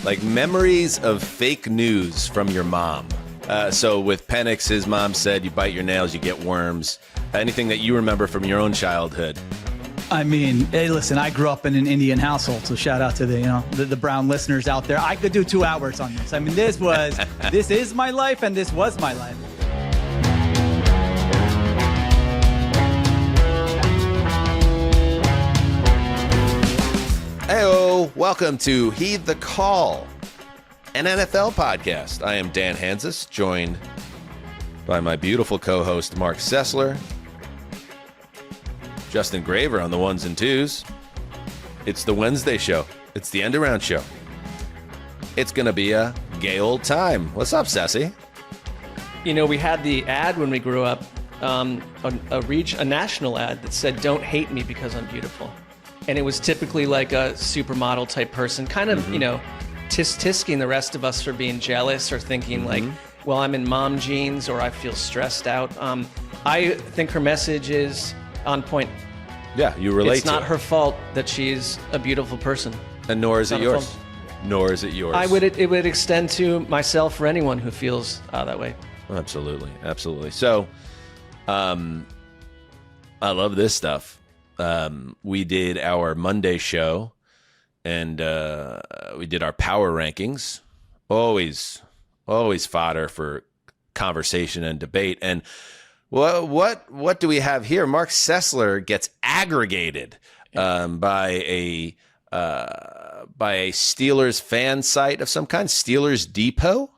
Like memories of fake news from your mom. So with Penix, his mom said, you bite your nails, you get worms. Anything that you remember from your own childhood? I mean, hey, listen, I grew up in an Indian household, so shout out to the brown listeners out there. I could do 2 hours on this. I mean, this is my life, and this was my life. Heyo, welcome to Heed the Call, an NFL podcast. I am Dan Hanzus, joined by my beautiful co-host Marc Sessler, Justin Graver on the ones and twos. It's the Wednesday show. It's the end-around show. It's going to be a gay old time. What's up, Sessy? You know, we had the ad when we grew up, a national ad that said, "Don't hate me because I'm beautiful." And it was typically like a supermodel type person, kind of, tisk-tisking the rest of us for being jealous or thinking like, well, I'm in mom jeans or I feel stressed out. I think her message is on point. Yeah, you relate to it. It's not her fault that she's a beautiful person. And nor is it yours. Nor is it yours. It would extend to myself or anyone who feels that way. Absolutely. Absolutely. So, I love this stuff. We did our Monday show and we did our power rankings. Always fodder for conversation and debate. And what do we have here? Marc Sessler gets aggregated by a Steelers fan site of some kind, Steelers Depot.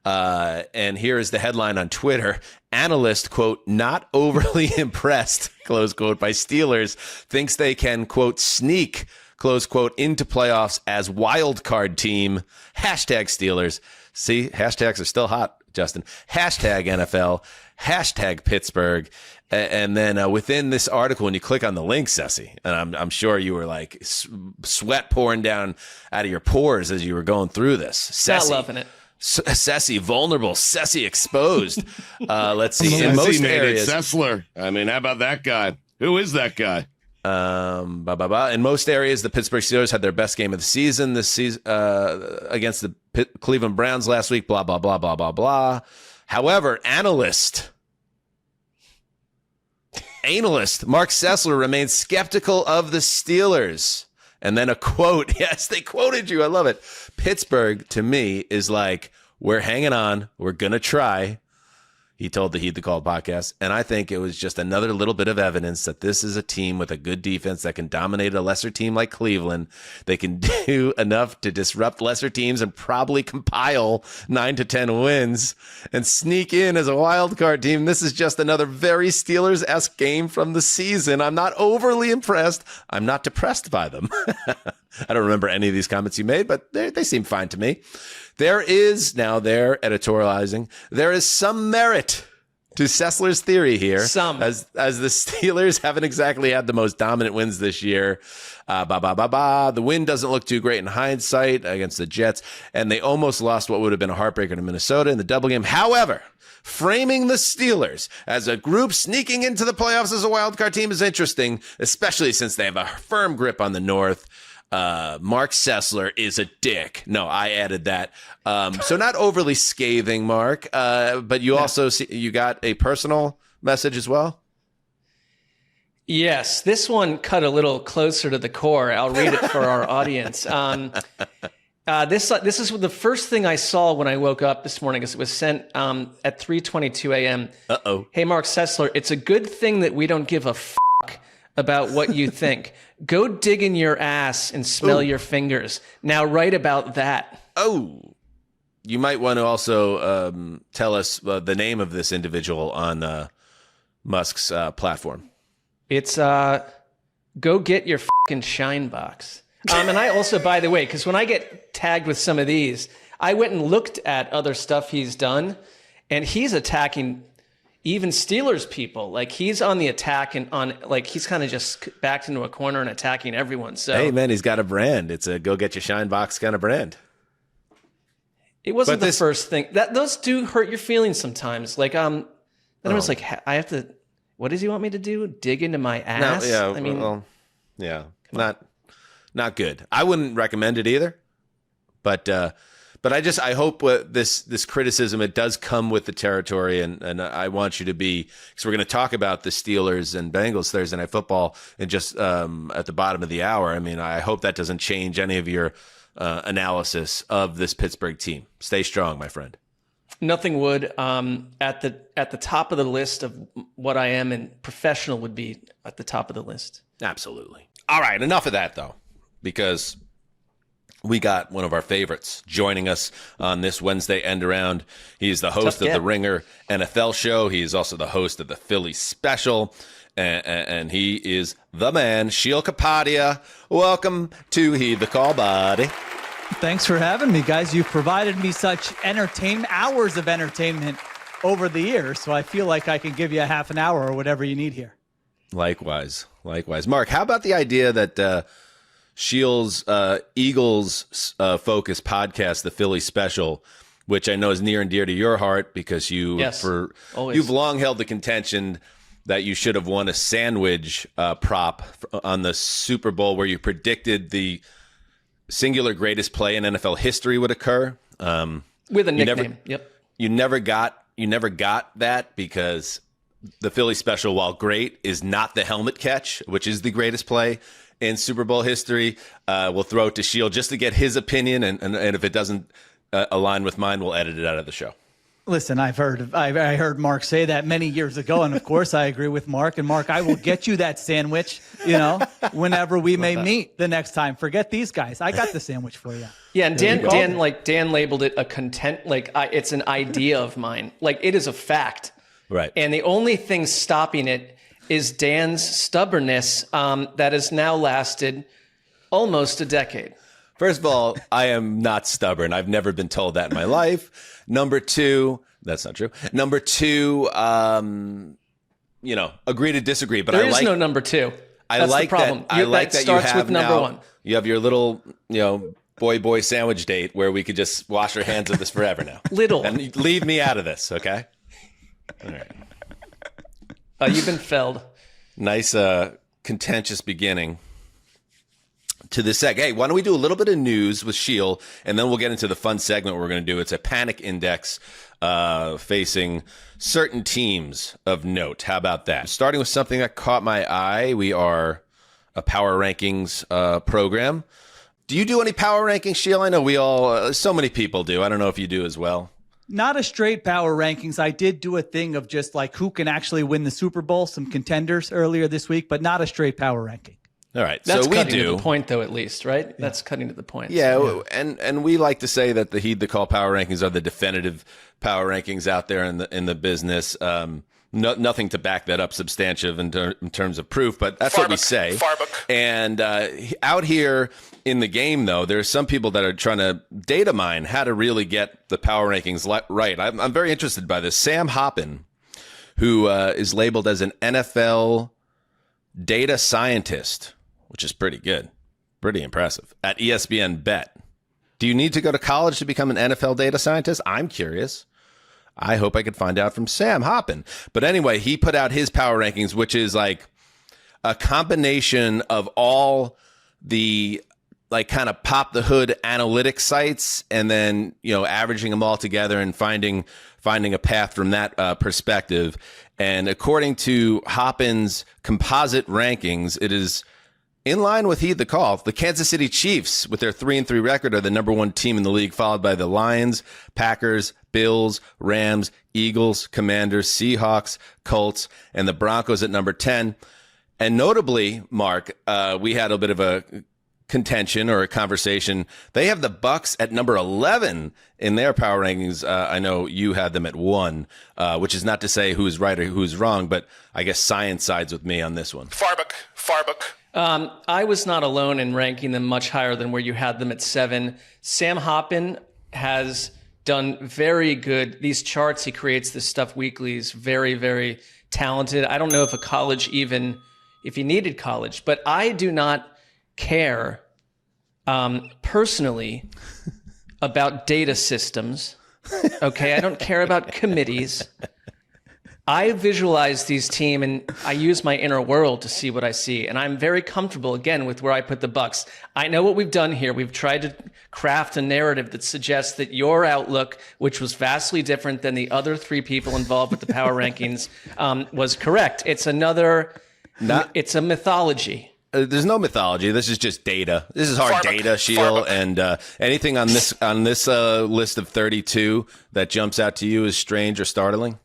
And here is the headline on Twitter. Analyst, quote, not overly impressed, close quote, by Steelers, thinks they can, quote, sneak, close quote, into playoffs as wild card team. Hashtag Steelers. See, hashtags are still hot, Justin. Hashtag NFL. Hashtag Pittsburgh. And then within this article, when you click on the link, Sessy, and I'm sure you were like sweat pouring down out of your pores as you were going through this. Not loving it. Sessy vulnerable, Sessy exposed. Let's see. Sessy In most made areas, it Sessler. I mean, how about that guy? Who is that guy? In most areas, the Pittsburgh Steelers had their best game of the season this season against the Cleveland Browns last week. Blah blah blah blah blah blah. However, analyst Marc Sessler remains skeptical of the Steelers. And then a quote. Yes, they quoted you. I love it. Pittsburgh, to me, is like, we're hanging on. We're going to try. He told the Heed the Call podcast. And I think it was just another little bit of evidence that this is a team with a good defense that can dominate a lesser team like Cleveland. They can do enough to disrupt lesser teams and probably compile 9 to 10 wins and sneak in as a wild card team. This is just another very Steelers-esque game from the season. I'm not overly impressed. I'm not depressed by them. I don't remember any of these comments you made, but they seem fine to me. There is, now they're editorializing, there is some merit to Sessler's theory here. Some. As the Steelers haven't exactly had the most dominant wins this year. The win doesn't look too great in hindsight against the Jets, and they almost lost what would have been a heartbreaker to Minnesota in the double game. However, framing the Steelers as a group sneaking into the playoffs as a wildcard team is interesting, especially since they have a firm grip on the North. Marc Sessler is a dick. No, I added that. So not overly scathing, Marc, but you also you got a personal message as well. Yes, this one cut a little closer to the core. I'll read it for our audience. This is the first thing I saw when I woke up this morning, because it was sent at 3:22 a.m. Uh-oh. Hey, Marc Sessler, it's a good thing that we don't give a fuck about what you think. Go dig in your ass and smell your fingers. Now write about that. Oh, you might want to also tell us the name of this individual on Musk's platform. It's go get your fucking shine box. And I also, by the way, because when I get tagged with some of these, I went and looked at other stuff he's done, and he's attacking even Steelers people. Like, he's on the attack and he's kind of just backed into a corner and attacking everyone. So hey, man, he's got a brand. It's a go get your shine box kind of brand. It wasn't the first thing. Those do hurt your feelings sometimes. Like, then I was like, I have to. What does he want me to do? Dig into my ass? No, yeah, I mean, not good. I wouldn't recommend it either. But I hope this criticism, it does come with the territory, and I want you to be, because we're going to talk about the Steelers and Bengals Thursday Night Football and just at the bottom of the hour. I mean, I hope that doesn't change any of your analysis of this Pittsburgh team. Stay strong, my friend. Nothing would. At the top of the list of what I am, and professional would be at the top of the list. Absolutely. All right, enough of that, though, because we got one of our favorites joining us on this Wednesday end around. He's the host of the Ringer NFL show. He is also the host of the Philly Special, and he is the man, Sheil Kapadia. Welcome to Heed the Call, buddy. Thanks for having me, guys. You've provided me such hours of entertainment over the years, so I feel like I can give you a half an hour or whatever you need here. Likewise. Mark, how about the idea that Sheil's Eagles focused podcast, the Philly Special, which I know is near and dear to your heart because you've long held the contention that you should have won a sandwich prop on the Super Bowl where you predicted the singular greatest play in NFL history would occur. With a nickname. You never got that because the Philly Special, while great, is not the helmet catch, which is the greatest play in Super Bowl history. We'll throw it to Sheil just to get his opinion, and if it doesn't align with mine, we'll edit it out of the show. Listen, I heard Mark say that many years ago, and of course I agree with Mark. And Mark, I will get you that sandwich, whenever we may meet the next time. Forget these guys. I got the sandwich for you. Yeah, and Dan labeled it a content, it's an idea of mine. Like, it is a fact. Right. And the only thing stopping it is Dan's stubbornness that has now lasted almost a decade. First of all, I am not stubborn. I've never been told that in my life. Number two, that's not true. Number two, agree to disagree. But there is no number two. That's the problem. I like that starts you have with number now, one. You have your little, boy sandwich date where we could just wash our hands of this forever now. And leave me out of this, okay? All right. You've been felled. Nice, contentious beginning to this seg. Hey, why don't we do a little bit of news with Sheil, and then we'll get into the fun segment we're going to do. It's a panic index facing certain teams of note. How about that? Starting with something that caught my eye, we are a power rankings program. Do you do any power rankings, Sheil? I know we all, so many people do. I don't know if you do as well. Not a straight power rankings. I did do a thing of just like who can actually win the Super Bowl, some contenders earlier this week, but not a straight power ranking. All right. That's so we cutting do. to the point, though, at least, right? Yeah. That's cutting to the point. Yeah, and we like to say that the Heed the Call power rankings are the definitive power rankings out there in the business. Nothing to back that up substantive in terms of proof, but that's what we say. And out here in the game, though, there's some people that are trying to data mine how to really get the power rankings right. I'm very interested by this. Sam Hoppen, who is labeled as an NFL data scientist, which is pretty good, pretty impressive, at ESPN Bet. Do you need to go to college to become an NFL data scientist? I'm curious. I hope I could find out from Sam Hoppen. But anyway, he put out his power rankings, which is like a combination of all the kind of pop the hood analytics sites and then, averaging them all together and finding a path from that perspective. And according to Hoppen's composite rankings, it is in line with Heed the Call. The Kansas City Chiefs, with their 3-3 record, are the number one team in the league, followed by the Lions, Packers, Bills, Rams, Eagles, Commanders, Seahawks, Colts, and the Broncos at number 10. And notably, Mark, we had a bit of a contention or a conversation. They have the Bucks at number 11 in their power rankings. I know you had them at 1, which is not to say who's right or who's wrong, but I guess science sides with me on this one. Farbook. I was not alone in ranking them much higher than where you had them at 7. Sam Hoppen has done very good. These charts, he creates this stuff weekly, is very, very talented. I don't know if if he needed college, but I do not care personally about data systems. Okay, I don't care about committees. I visualize these team and I use my inner world to see what I see. And I'm very comfortable, again, with where I put the Bucs. I know what we've done here. We've tried to craft a narrative that suggests that your outlook, which was vastly different than the other three people involved with the power rankings, was correct. It's it's a mythology. There's no mythology. This is just data. This is hard data, Sheil. And anything on this list of 32 that jumps out to you as strange or startling?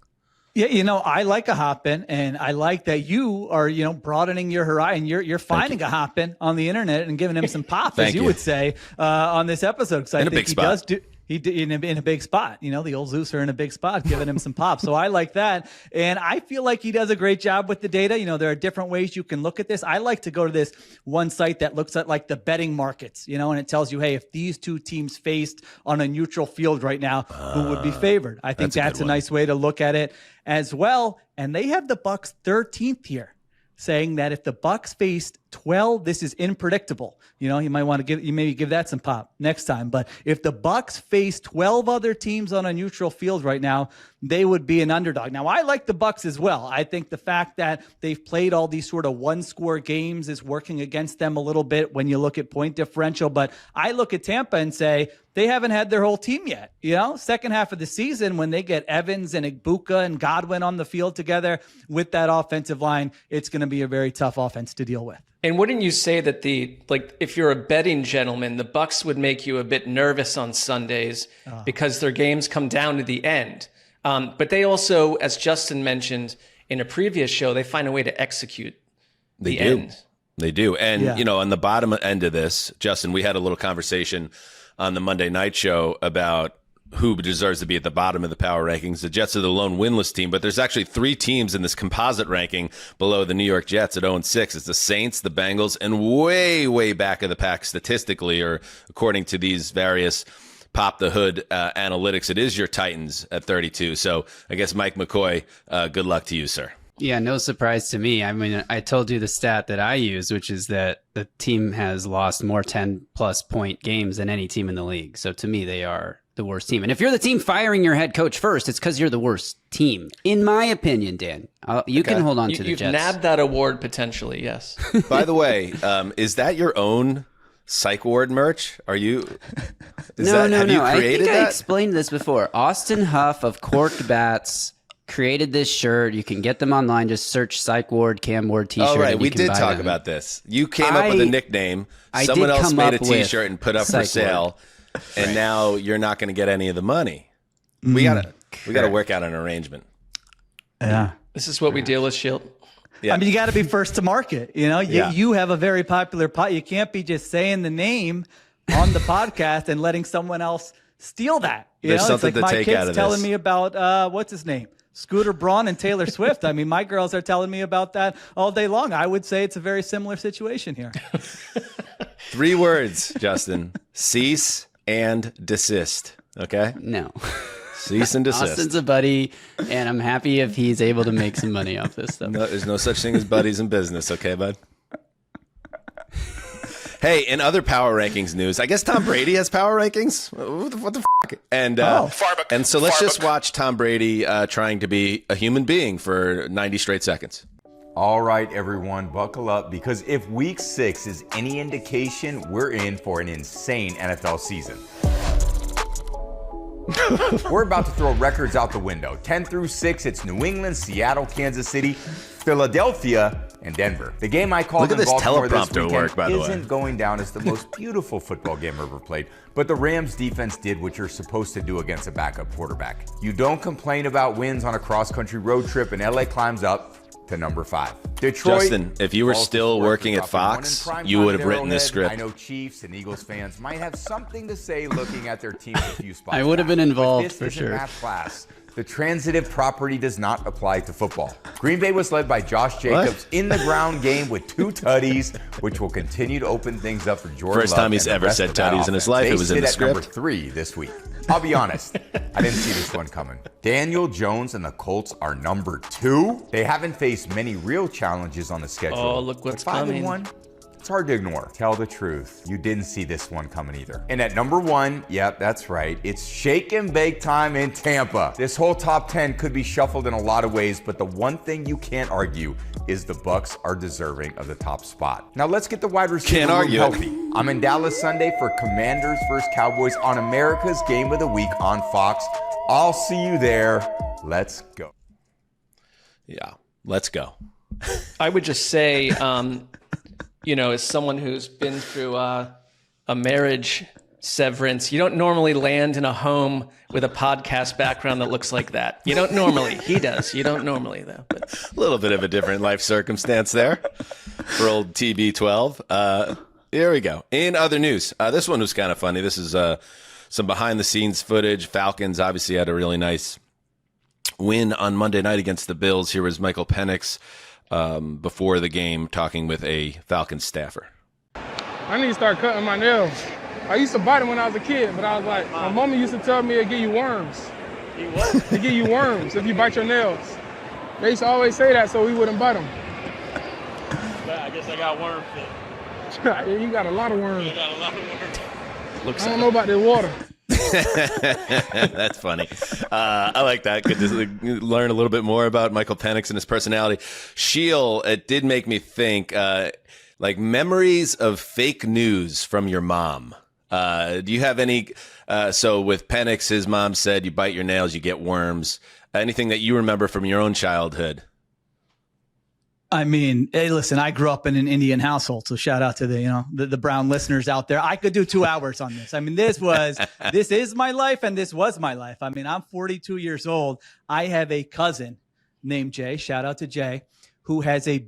Yeah, I like a hop-in, and I like that you are, broadening your horizon. You're finding a hop-in on the internet and giving him some pop, as you would say, on this episode. Because I think he does do. He in a big spot, the old Zeus are in a big spot, giving him some pop. So I like that. And I feel like he does a great job with the data. There are different ways you can look at this. I like to go to this one site that looks at like the betting markets, and it tells you, hey, if these two teams faced on a neutral field right now, who would be favored? I think that's a nice way to look at it as well. And they have the Bucs 13th here, saying that if the Bucs faced 12, this is unpredictable. You might want to maybe give that some pop next time. But if the Bucs face 12 other teams on a neutral field right now, they would be an underdog. Now, I like the Bucs as well. I think the fact that they've played all these sort of one-score games is working against them a little bit when you look at point differential. But I look at Tampa and say they haven't had their whole team yet. Second half of the season, when they get Evans and Igbuka and Godwin on the field together with that offensive line, it's going to be a very tough offense to deal with. And wouldn't you say that if you're a betting gentleman, the Bucs would make you a bit nervous on Sundays because their games come down to the end. But they also, as Justin mentioned in a previous show, they find a way to execute the end. They do. And, on the bottom end of this, Justin, we had a little conversation on the Monday night show about who deserves to be at the bottom of the power rankings. The Jets are the lone winless team, but there's actually three teams in this composite ranking below the New York Jets at 0-6. It's the Saints, the Bengals, and way, way back of the pack statistically, or according to these various pop the hood analytics, it is your Titans at 32. So I guess Mike McCoy, good luck to you, sir. Yeah, no surprise to me. I mean, I told you the stat that I use, which is that the team has lost more 10-plus point games than any team in the league. So to me, they are the worst team. And if you're the team firing your head coach first, it's because you're the worst team, in my opinion, Dan. You can hold on to the Jets. You've nabbed that award potentially, yes. By the way, is that your own psych ward merch? Are you? No. Have you I created think that? I explained this before. Austin Huff of Corked Bats created this shirt. You can get them online. Just search Psych Ward, Cam Ward t-shirt. Oh, right. We did talk them. about this. You came up with a nickname. Someone else made a t-shirt and put up for sale. And now you're not going to get any of the money. We gotta work out an arrangement. Yeah. This is what we deal with, Sheil. Yeah. I mean, you got to be first to market. You have a very popular pod. You can't be just saying the name on the podcast and letting someone else steal that. There's something it's like to my take kids out of telling this. me about what's his name, Scooter Braun and Taylor Swift. I mean, my girls are telling me about that all day long. I would say it's a very similar situation here. 3 words, Justin: cease and desist. Okay. No. Cease and desist. Austin's a buddy, and I'm happy if he's able to make some money off this stuff. No, there's no such thing as buddies in business, okay, bud? Hey, in other power rankings news, I guess Tom Brady has power rankings. What the fuck? And and so let's just watch Tom Brady trying to be a human being for 90 straight seconds. All right, everyone, buckle up, because if week 6 is any indication, we're in for an insane NFL season. We're about to throw records out the window. 10 through 6, it's New England, Seattle, Kansas City, Philadelphia, and Denver. The game I called in Baltimore this weekend isn't going down as the most beautiful football game ever played, but the Rams defense did what you're supposed to do against a backup quarterback. You don't complain about wins on a cross-country road trip, and LA climbs up to number 5. Detroit. Justin, if you were still working at Fox, you would have written this script. I know Chiefs and Eagles fans might have something to say looking at their team a few spots. I would have been involved for this sure. Isn't math class. The transitive property does not apply to football. Green Bay was led by Josh Jacobs in the ground game with 2 tutties, which will continue to open things up for Jordan First Love time he's and the ever rest said of that tutties in his offense. life. They It was in sit the at script. number 3 this week. I'll be honest, I didn't see this one coming. Daniel Jones and the Colts are number 2. They haven't faced many real challenges on the schedule. Oh, look what's but 5-1, coming. It's hard to ignore. Tell the truth. You didn't see this one coming either. And at number 1, yep, that's right. It's shake and bake time in Tampa. This whole top 10 could be shuffled in a lot of ways, but the one thing you can't argue is the Bucs are deserving of the top spot. Now let's get the wide receiver room healthy. I'm in Dallas Sunday for Commanders vs. Cowboys on America's Game of the Week on Fox. I'll see you there. Let's go. Yeah, let's go. I would just say, as someone who's been through a marriage severance, you don't normally land in a home with a podcast background that looks like that. You don't normally. He does. You don't normally, though. But. A little bit of a different life circumstance there for old TB12. Here we go. In other news, this one was kind of funny. This is some behind-the-scenes footage. Falcons obviously had a really nice win on Monday night against the Bills. Here was Michael Penix before the game talking with a Falcons staffer. I need to start cutting my nails. I used to bite them when I was a kid, but I was like, my mama used to tell me it'd give you worms. It'd give you worms if you bite your nails. They used to always say that so we wouldn't bite them. I guess I got worm fit. You got a lot of worms. I got a lot of worms. I don't know about the water. That's funny. I like that. Good to learn a little bit more about Michael Penix and his personality. Sheil, it did make me think, like memories of fake news from your mom. Do you have any? So with Penix, his mom said, you bite your nails, you get worms. Anything that you remember from your own childhood? I mean, hey, listen, I grew up in an Indian household, so shout out to the Brown listeners out there. I could do 2 hours on this. I mean, this is my life, and this was my life. I mean, I'm 42 years old. I have a cousin named Jay. Shout out to Jay, who has he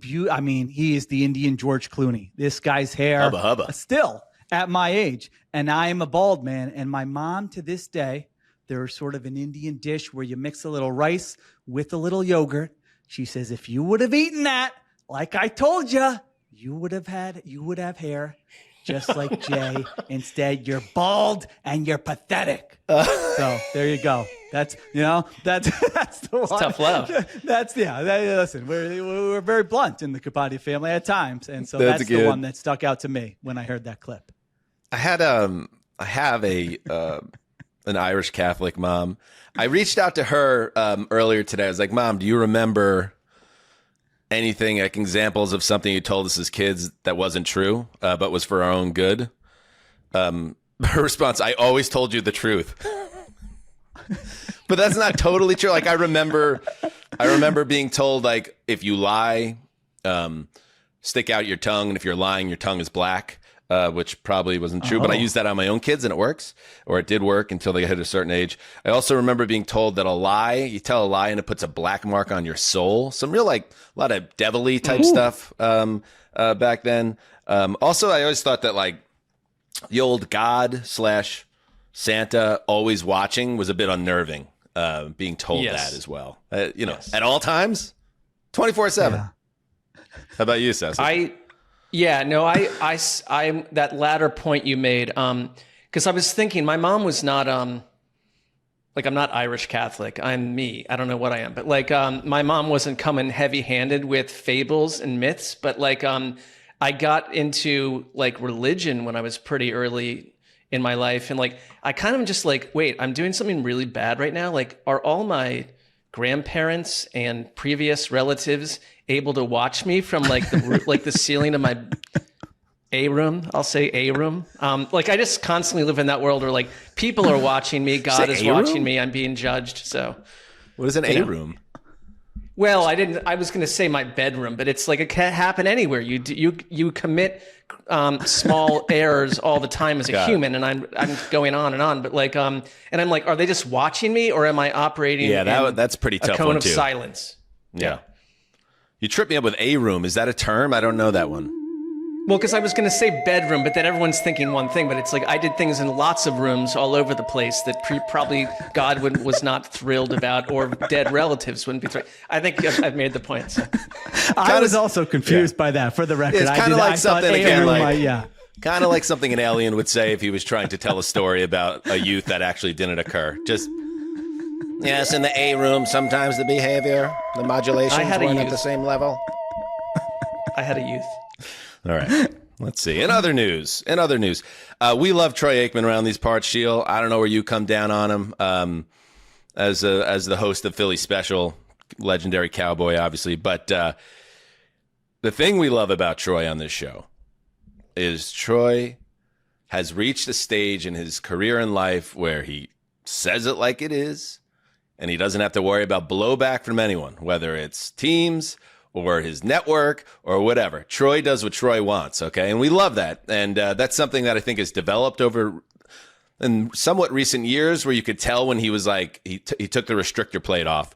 is the Indian George Clooney. This guy's hair, hubba. Still at my age, and I am a bald man. And my mom, to this day, there's sort of an Indian dish where you mix a little rice with a little yogurt. She says, if you would have eaten that, like I told you, you would have hair just like Jay. Instead, you're bald and you're pathetic. So there you go. That's the one. It's tough love. Listen, we're very blunt in the Kapadia family at times, and so that's the one that stuck out to me when I heard that clip. I have an Irish Catholic mom. I reached out to her earlier today. I was like, Mom, do you remember anything, like examples of something you told us as kids that wasn't true, but was for our own good? Her response, I always told you the truth. But that's not totally true. Like I remember being told, like, if you lie, stick out your tongue, and if you're lying, your tongue is black. Which probably wasn't true, but I used that on my own kids and it works, or it did work until they hit a certain age. I also remember being told that you tell a lie and it puts a black mark on your soul. Some real, like, a lot of devil-y type stuff back then. Also, I always thought that, like, the old God/Santa always watching was a bit unnerving, being told that as well. At all times, 24/7. Yeah. How about you, Sessler? Yeah, no, I'm that latter point you made, because I was thinking my mom was not, like, I'm not Irish Catholic. I'm me. I don't know what I am, but like, my mom wasn't coming heavy-handed with fables and myths, but like, I got into like religion when I was pretty early in my life, and like, I kind of just like, wait, I'm doing something really bad right now. Like, are all my grandparents and previous relatives able to watch me from like the ceiling of my A room? I'll say A room. Like I just constantly live in that world where like people are watching me, God is watching me, I'm being judged. So what is an A room? Well, I was going to say my bedroom, but it's like it can happen anywhere. You commit small errors all the time as a human, and I'm going on, but like and I'm like, are they just watching me, or am I operating? Yeah, that's pretty tough. A cone one of too. silence. Yeah. You tripped me up with A room. Is that a term? I don't know that one. Well, because I was going to say bedroom, but then everyone's thinking one thing. But it's like I did things in lots of rooms all over the place that probably God was not thrilled about, or dead relatives wouldn't be thrilled. I think I've made the point. So. I was also confused by that, for the record. It's kind of like something again, kind of like like something an alien would say if he was trying to tell a story about a youth that actually didn't occur. Just yes, in the A room, sometimes the behavior, the modulations weren't at the same level. I had a youth. All right. Let's see. In other news, we love Troy Aikman around these parts, Sheil. I don't know where you come down on him as the host of Philly Special, legendary cowboy, obviously. But the thing we love about Troy on this show is Troy has reached a stage in his career and life where he says it like it is, and he doesn't have to worry about blowback from anyone, whether it's teams or his network or whatever. Troy does what Troy wants, okay? And we love that. And that's something that I think has developed over in somewhat recent years, where you could tell when he was like, he took the restrictor plate off.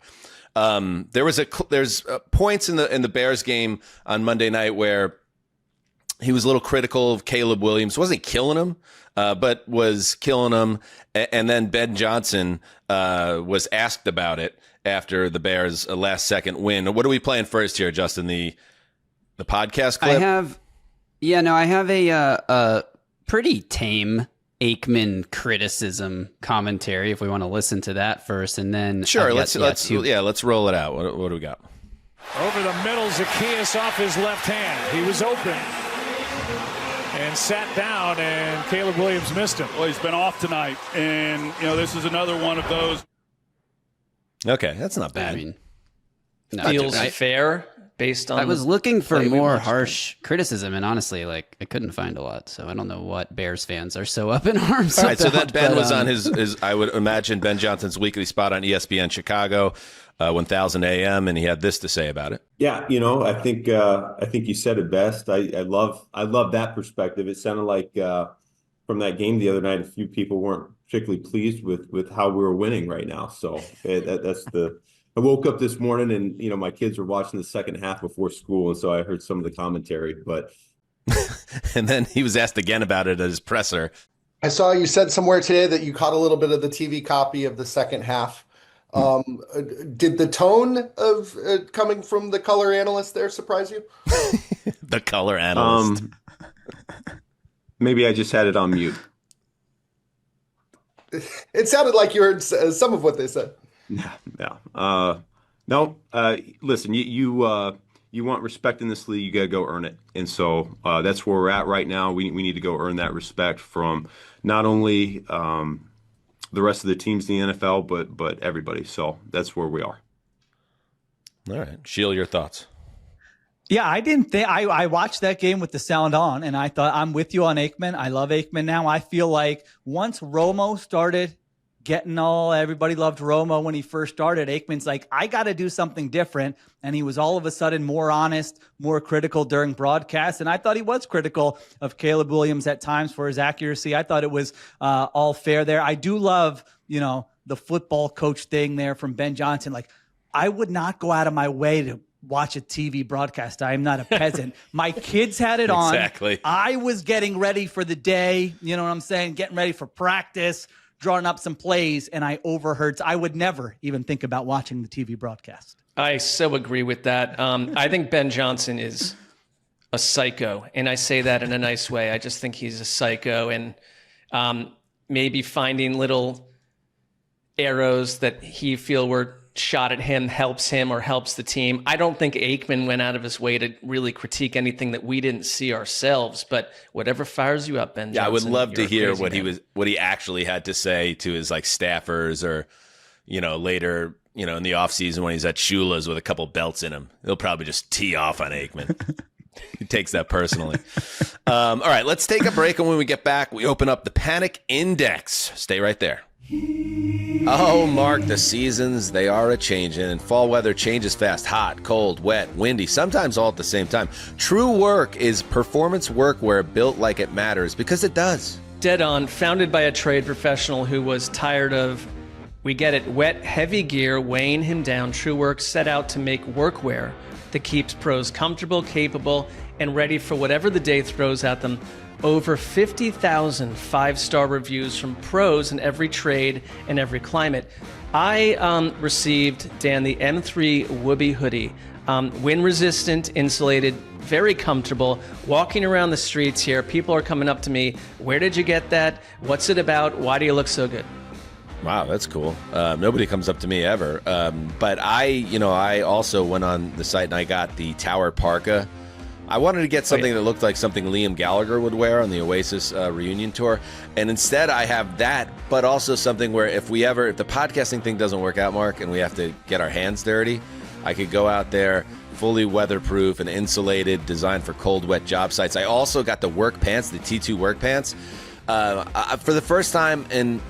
There's points in the Bears game on Monday night where he was a little critical of Caleb Williams. Wasn't killing him, but was killing him. And then Ben Johnson was asked about it after the Bears' last-second win. What are we playing first here, Justin? The podcast clip? I have a pretty tame Aikman criticism commentary if we want to listen to that first, and then sure, let's roll it out. What do we got? Over the middle, Zacchaeus off his left hand. He was open and sat down, and Caleb Williams missed him. Well, he's been off tonight, and this is another one of those. Okay, that's not bad. I mean, feels fair based on. I was looking for more harsh criticism, and honestly, I couldn't find a lot. So I don't know what Bears fans are so up in arms about. All right, so then Ben was on his. I would imagine Ben Johnson's weekly spot on ESPN Chicago, 1000 AM, and he had this to say about it. Yeah, I think you said it best. I love that perspective. It sounded like from that game the other night, a few people weren't particularly pleased with how we were winning right now. So that's the. I woke up this morning and my kids were watching the second half before school, and so I heard some of the commentary. But and then he was asked again about it at his presser. I saw you said somewhere today that you caught a little bit of the TV copy of the second half. Did the tone of coming from the color analyst there surprise you? The color analyst. Maybe I just had it on mute. It sounded like you heard some of what they said. No. Listen, you want respect in this league, you got to go earn it. And so that's where we're at right now. We need to go earn that respect from not only the rest of the teams in the NFL, but everybody. So that's where we are. All right. Sheil, your thoughts? Yeah, I didn't think I watched that game with the sound on, and I thought, I'm with you on Aikman. I love Aikman now. I feel like once Romo started getting everybody loved Romo when he first started. Aikman's like, I got to do something different. And he was all of a sudden more honest, more critical during broadcasts. And I thought he was critical of Caleb Williams at times for his accuracy. I thought it was all fair there. I do love, the football coach thing there from Ben Johnson. Like, I would not go out of my way to watch a TV broadcast. I am not a peasant. My kids had it on. Exactly. I was getting ready for the day. You know what I'm saying? Getting ready for practice, drawing up some plays, and I overheard. I would never even think about watching the TV broadcast. I so agree with that. I think Ben Johnson is a psycho, and I say that in a nice way. I just think he's a psycho, and maybe finding little arrows that he feel were shot at him helps him or helps the team. I don't think Aikman went out of his way to really critique anything that we didn't see ourselves, but whatever fires you up, Ben Johnson. Yeah, I would love to hear what he actually had to say to his staffers, or later, in the offseason when he's at Shula's with a couple belts in him. He'll probably just tee off on Aikman. He takes that personally. All right, let's take a break, and when we get back, we open up the Panic Index. Stay right there. Oh, Mark, the seasons, they are a-changing, and fall weather changes fast. Hot, cold, wet, windy, sometimes all at the same time. True Work is performance workwear built like it matters, because it does. Dead on, founded by a trade professional who was tired of, we get it, wet, heavy gear weighing him down. True Work set out to make workwear that keeps pros comfortable, capable, and ready for whatever the day throws at them. Over 50,000 five-star reviews from pros in every trade and every climate. I received, Dan, the M3 Whoopee hoodie. Wind-resistant, insulated, very comfortable. Walking around the streets here, people are coming up to me. Where did you get that? What's it about? Why do you look so good? Wow, that's cool. Nobody comes up to me ever. But I also went on the site and I got the Tower Parka I wanted to get something that looked like something Liam Gallagher would wear on the Oasis reunion tour. And instead I have that, but also something where if the podcasting thing doesn't work out, Mark, and we have to get our hands dirty, I could go out there fully weatherproof and insulated, designed for cold, wet job sites. I also got the work pants, the T2 work pants. For the first time in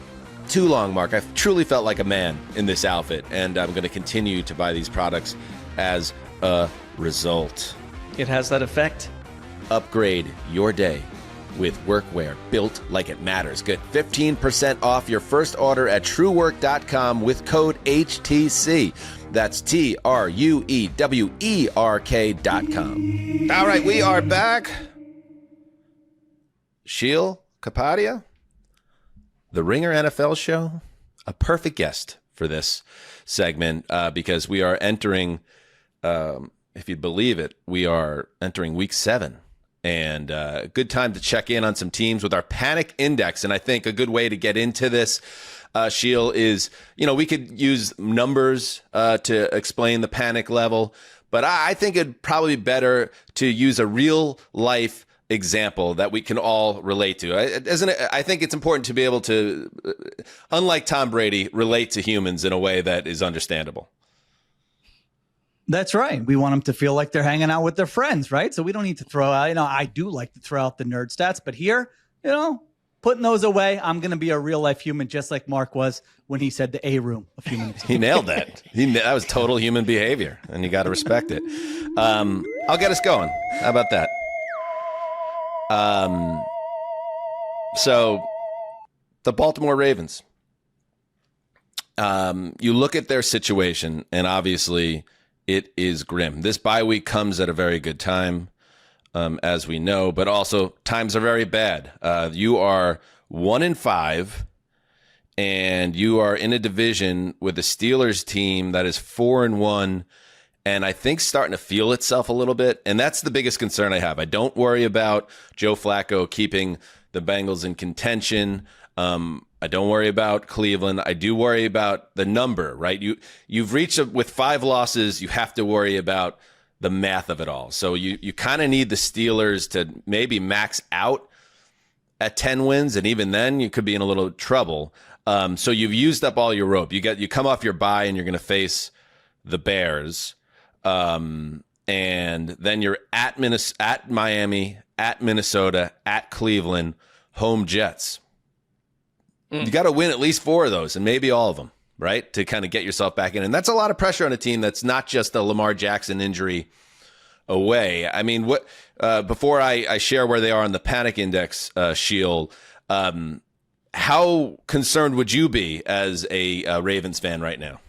too long, Mark, I've truly felt like a man in this outfit, and I'm going to continue to buy these products as a result. It has that effect. Upgrade your day with workwear built like it matters. Get 15% off your first order at truework.com with code HTC. That's TRUEWERK.com. All right, we are back. Sheil Kapadia, the Ringer NFL show, a perfect guest for this segment because we are entering, if you'd believe it, we are entering week 7. And a good time to check in on some teams with our panic index. And I think a good way to get into this, Sheil, is, we could use numbers to explain the panic level, but I think it'd probably be better to use a real life example that we can all relate to. I think it's important to be able to, unlike Tom Brady, relate to humans in a way that is understandable. That's right. We want them to feel like they're hanging out with their friends, right? So we don't need to throw out, I do like to throw out the nerd stats, but here, putting those away, I'm going to be a real life human, just like Mark was when he said the A room a few minutes ago. He nailed that. That was total human behavior, and you got to respect it. I'll get us going. How about that? So the Baltimore Ravens, you look at their situation, and obviously it is grim. This bye week comes at a very good time, as we know, but also times are very bad. You are 1-5, and you are in a division with a Steelers team that is 4-1, and I think starting to feel itself a little bit. And that's the biggest concern I have. I don't worry about Joe Flacco keeping the Bengals in contention. I don't worry about Cleveland. I do worry about the number, right? You've reached with 5 losses. You have to worry about the math of it all. So you kind of need the Steelers to maybe max out at 10 wins, and even then you could be in a little trouble. So you've used up all your rope. You come off your bye, and you're going to face the Bears, and then you're at Miami, at Minnesota, at Cleveland, home Jets. You got to win at least 4 of those, and maybe all of them, right, to kind of get yourself back in. And that's a lot of pressure on a team that's not just the Lamar Jackson injury away. I mean, before I share where they are on the panic index, Sheil, how concerned would you be as a Ravens fan right now?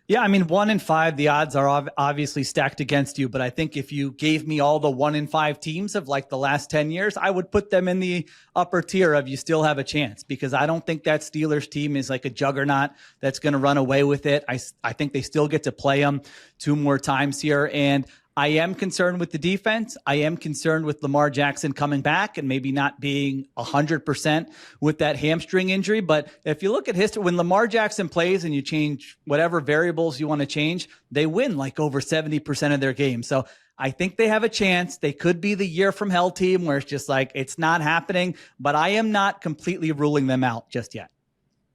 Yeah, I mean, 1-5, the odds are obviously stacked against you. But I think if you gave me all the 1-5 teams of like the last 10 years, I would put them in the upper tier of you still have a chance, because I don't think that Steelers team is like a juggernaut that's going to run away with it. I think they still get to play them 2 more times here. And I am concerned with the defense. I am concerned with Lamar Jackson coming back and maybe not being 100% with that hamstring injury. But if you look at history, when Lamar Jackson plays and you change whatever variables you want to change, they win like over 70% of their games. So I think they have a chance. They could be the year from hell team where it's just like, it's not happening, but I am not completely ruling them out just yet.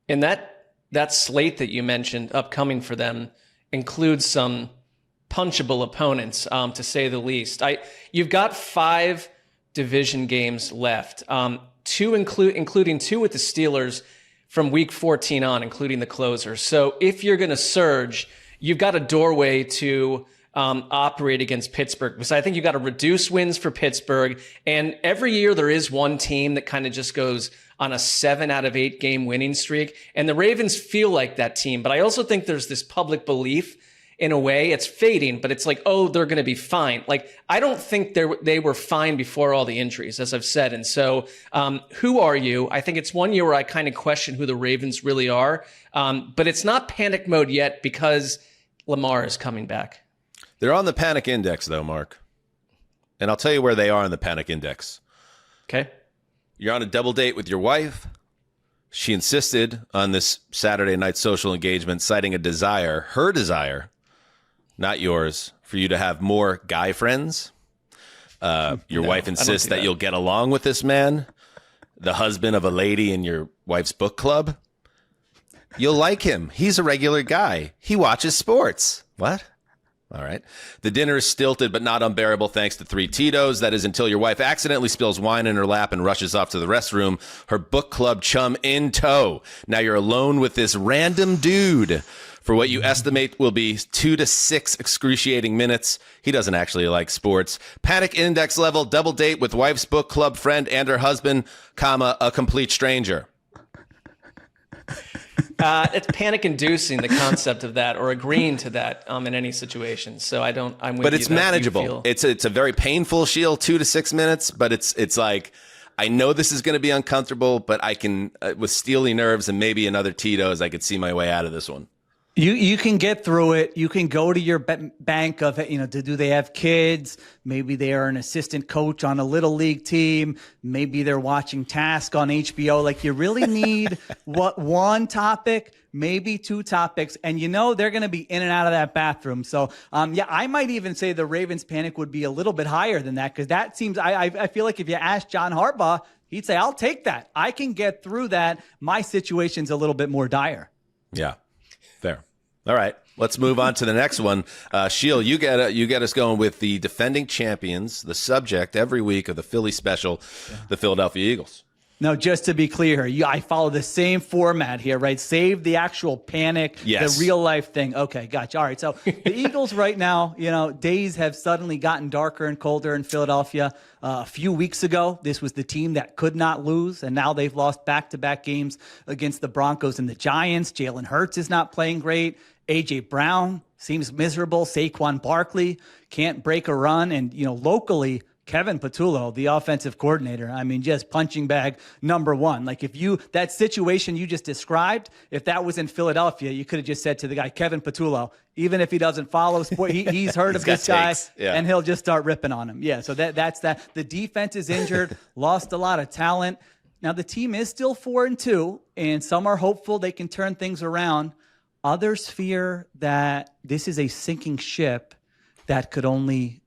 And that slate that you mentioned upcoming for them includes some punchable opponents, to say the least. You've got 5 division games left, 2 including 2 with the Steelers from week 14 on, including the closer. So if you're going to surge, you've got a doorway to operate against Pittsburgh, because I think you've got to reduce wins for Pittsburgh. And every year there is one team that kind of just goes on a 7 out of 8 game winning streak. And the Ravens feel like that team. But I also think there's this public belief, in a way, it's fading, but it's like, oh, they're going to be fine. Like, I don't think they were fine before all the injuries, as I've said. And so who are you? I think it's one year where I kind of question who the Ravens really are. But it's not panic mode yet because Lamar is coming back. They're on the panic index, though, Mark. And I'll tell you where they are on the panic index. Okay. You're on a double date with your wife. She insisted on this Saturday night social engagement, citing her desire, not yours, for you to have more guy friends. Your wife insists that you'll get along with this man, the husband of a lady in your wife's book club. You'll like him. He's a regular guy. He watches sports. What? All right. The dinner is stilted but not unbearable thanks to 3 Tito's. That is until your wife accidentally spills wine in her lap and rushes off to the restroom, her book club chum in tow. Now you're alone with this random dude for what you estimate will be 2 to 6 excruciating minutes. He doesn't actually like sports. Panic index level, double date with wife's book club friend and her husband, comma, a complete stranger. It's panic-inducing, the concept of that, or agreeing to that in any situation. So I'm with you. But it's manageable. It's a very painful Sheil, 2 to 6 minutes, but it's like, I know this is going to be uncomfortable, but I can, with steely nerves and maybe another Tito's, I could see my way out of this one. You can get through it. You can go to your bank of, do they have kids? Maybe they are an assistant coach on a little league team. Maybe they're watching Task on HBO. Like, you really need one topic, maybe 2 topics, and they're going to be in and out of that bathroom. So, I might even say the Ravens panic would be a little bit higher than that, because that seems, I feel like if you ask John Harbaugh, he'd say, I'll take that. I can get through that. My situation's a little bit more dire. Yeah. Fair. All right, let's move on to the next one. Sheil, you get us going with the defending champions, the subject every week of the Philly special, the Philadelphia Eagles. No, just to be clear, I follow the same format here, right? Save the actual panic, the real life thing. Okay, gotcha. All right, so the Eagles right now, days have suddenly gotten darker and colder in Philadelphia. A few weeks ago, this was the team that could not lose, and now they've lost back-to-back games against the Broncos and the Giants. Jalen Hurts is not playing great. A.J. Brown seems miserable. Saquon Barkley can't break a run, and locally, Kevin Patullo, the offensive coordinator, just punching bag number 1. Like, that situation you just described, if that was in Philadelphia, you could have just said to the guy, Kevin Patullo, even if he doesn't follow sport, he's heard of this guy, and he'll just start ripping on him. Yeah, so that's that. The defense is injured, lost a lot of talent. Now, the team is still 4-2, and some are hopeful they can turn things around. Others fear that this is a sinking ship that could only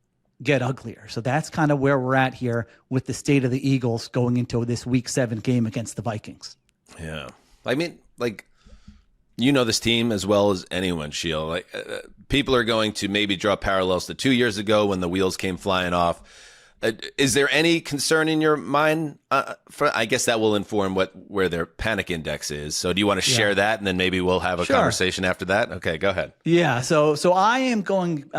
get uglier. So that's kind of where we're at here with the state of the Eagles going into this Week 7 game against the Vikings. Yeah. This team as well as anyone, Sheil. People are going to maybe draw parallels to 2 years ago when the wheels came flying off. Is there any concern in your mind? I guess that will inform where their panic index is. So do you want to share that, and then maybe we'll have a conversation after that? Okay, go ahead. Yeah, so I am going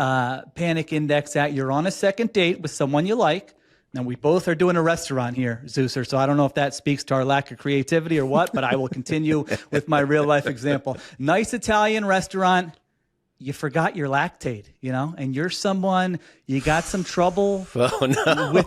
panic index at you're on a second date with someone you like. Now, we both are doing a restaurant here, Zeuser, so I don't know if that speaks to our lack of creativity or what, but I will continue with my real-life example. Nice Italian restaurant. You forgot your lactate, and you're someone, you got some trouble. Oh, no.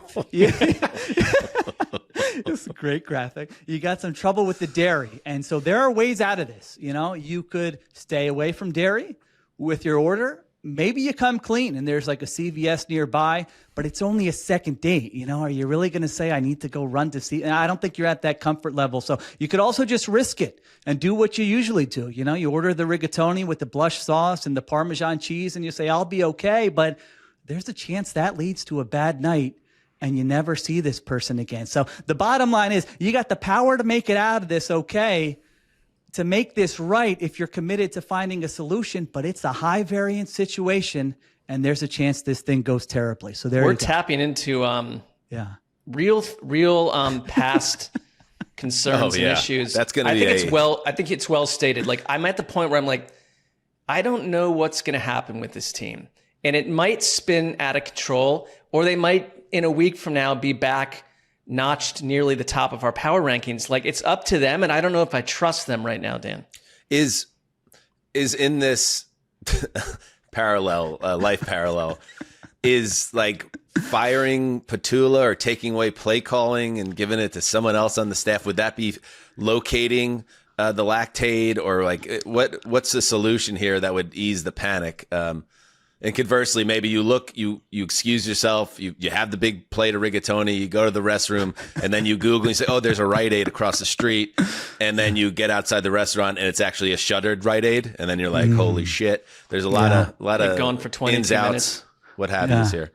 It's a great graphic. You got some trouble with the dairy. And so there are ways out of this. You could stay away from dairy with your order. Maybe you come clean and there's like a CVS nearby, but it's only a second date. Are you really going to say, I need to go run to see? And I don't think you're at that comfort level. So you could also just risk it and do what you usually do. You order the rigatoni with the blush sauce and the Parmesan cheese and you say, I'll be okay. But there's a chance that leads to a bad night and you never see this person again. So the bottom line is you got the power to make it out of this okay, to make this right if you're committed to finding a solution, but it's a high variance situation and there's a chance this thing goes terribly. So we're tapping into real past concerns and issues. That's going to be I think it's well stated. Like, I'm at the point where I'm like, I don't know what's going to happen with this team. And it might spin out of control, or they might in a week from now be back notched nearly the top of our power rankings. Like, it's up to them, and I don't know if I trust them right now, Dan. Is in this life parallel, is like firing Patullo or taking away play calling and giving it to someone else on the staff? Would that be locating the lactate, or like what's the solution here that would ease the panic? And conversely, maybe you excuse yourself, you have the big plate of rigatoni, you go to the restroom, and then you Google and you say, oh, there's a Rite Aid across the street. And then you get outside the restaurant and it's actually a shuttered Rite Aid. And then you're like, holy shit. There's a lot of gone for 22 ins, outs. minutes. What happens here?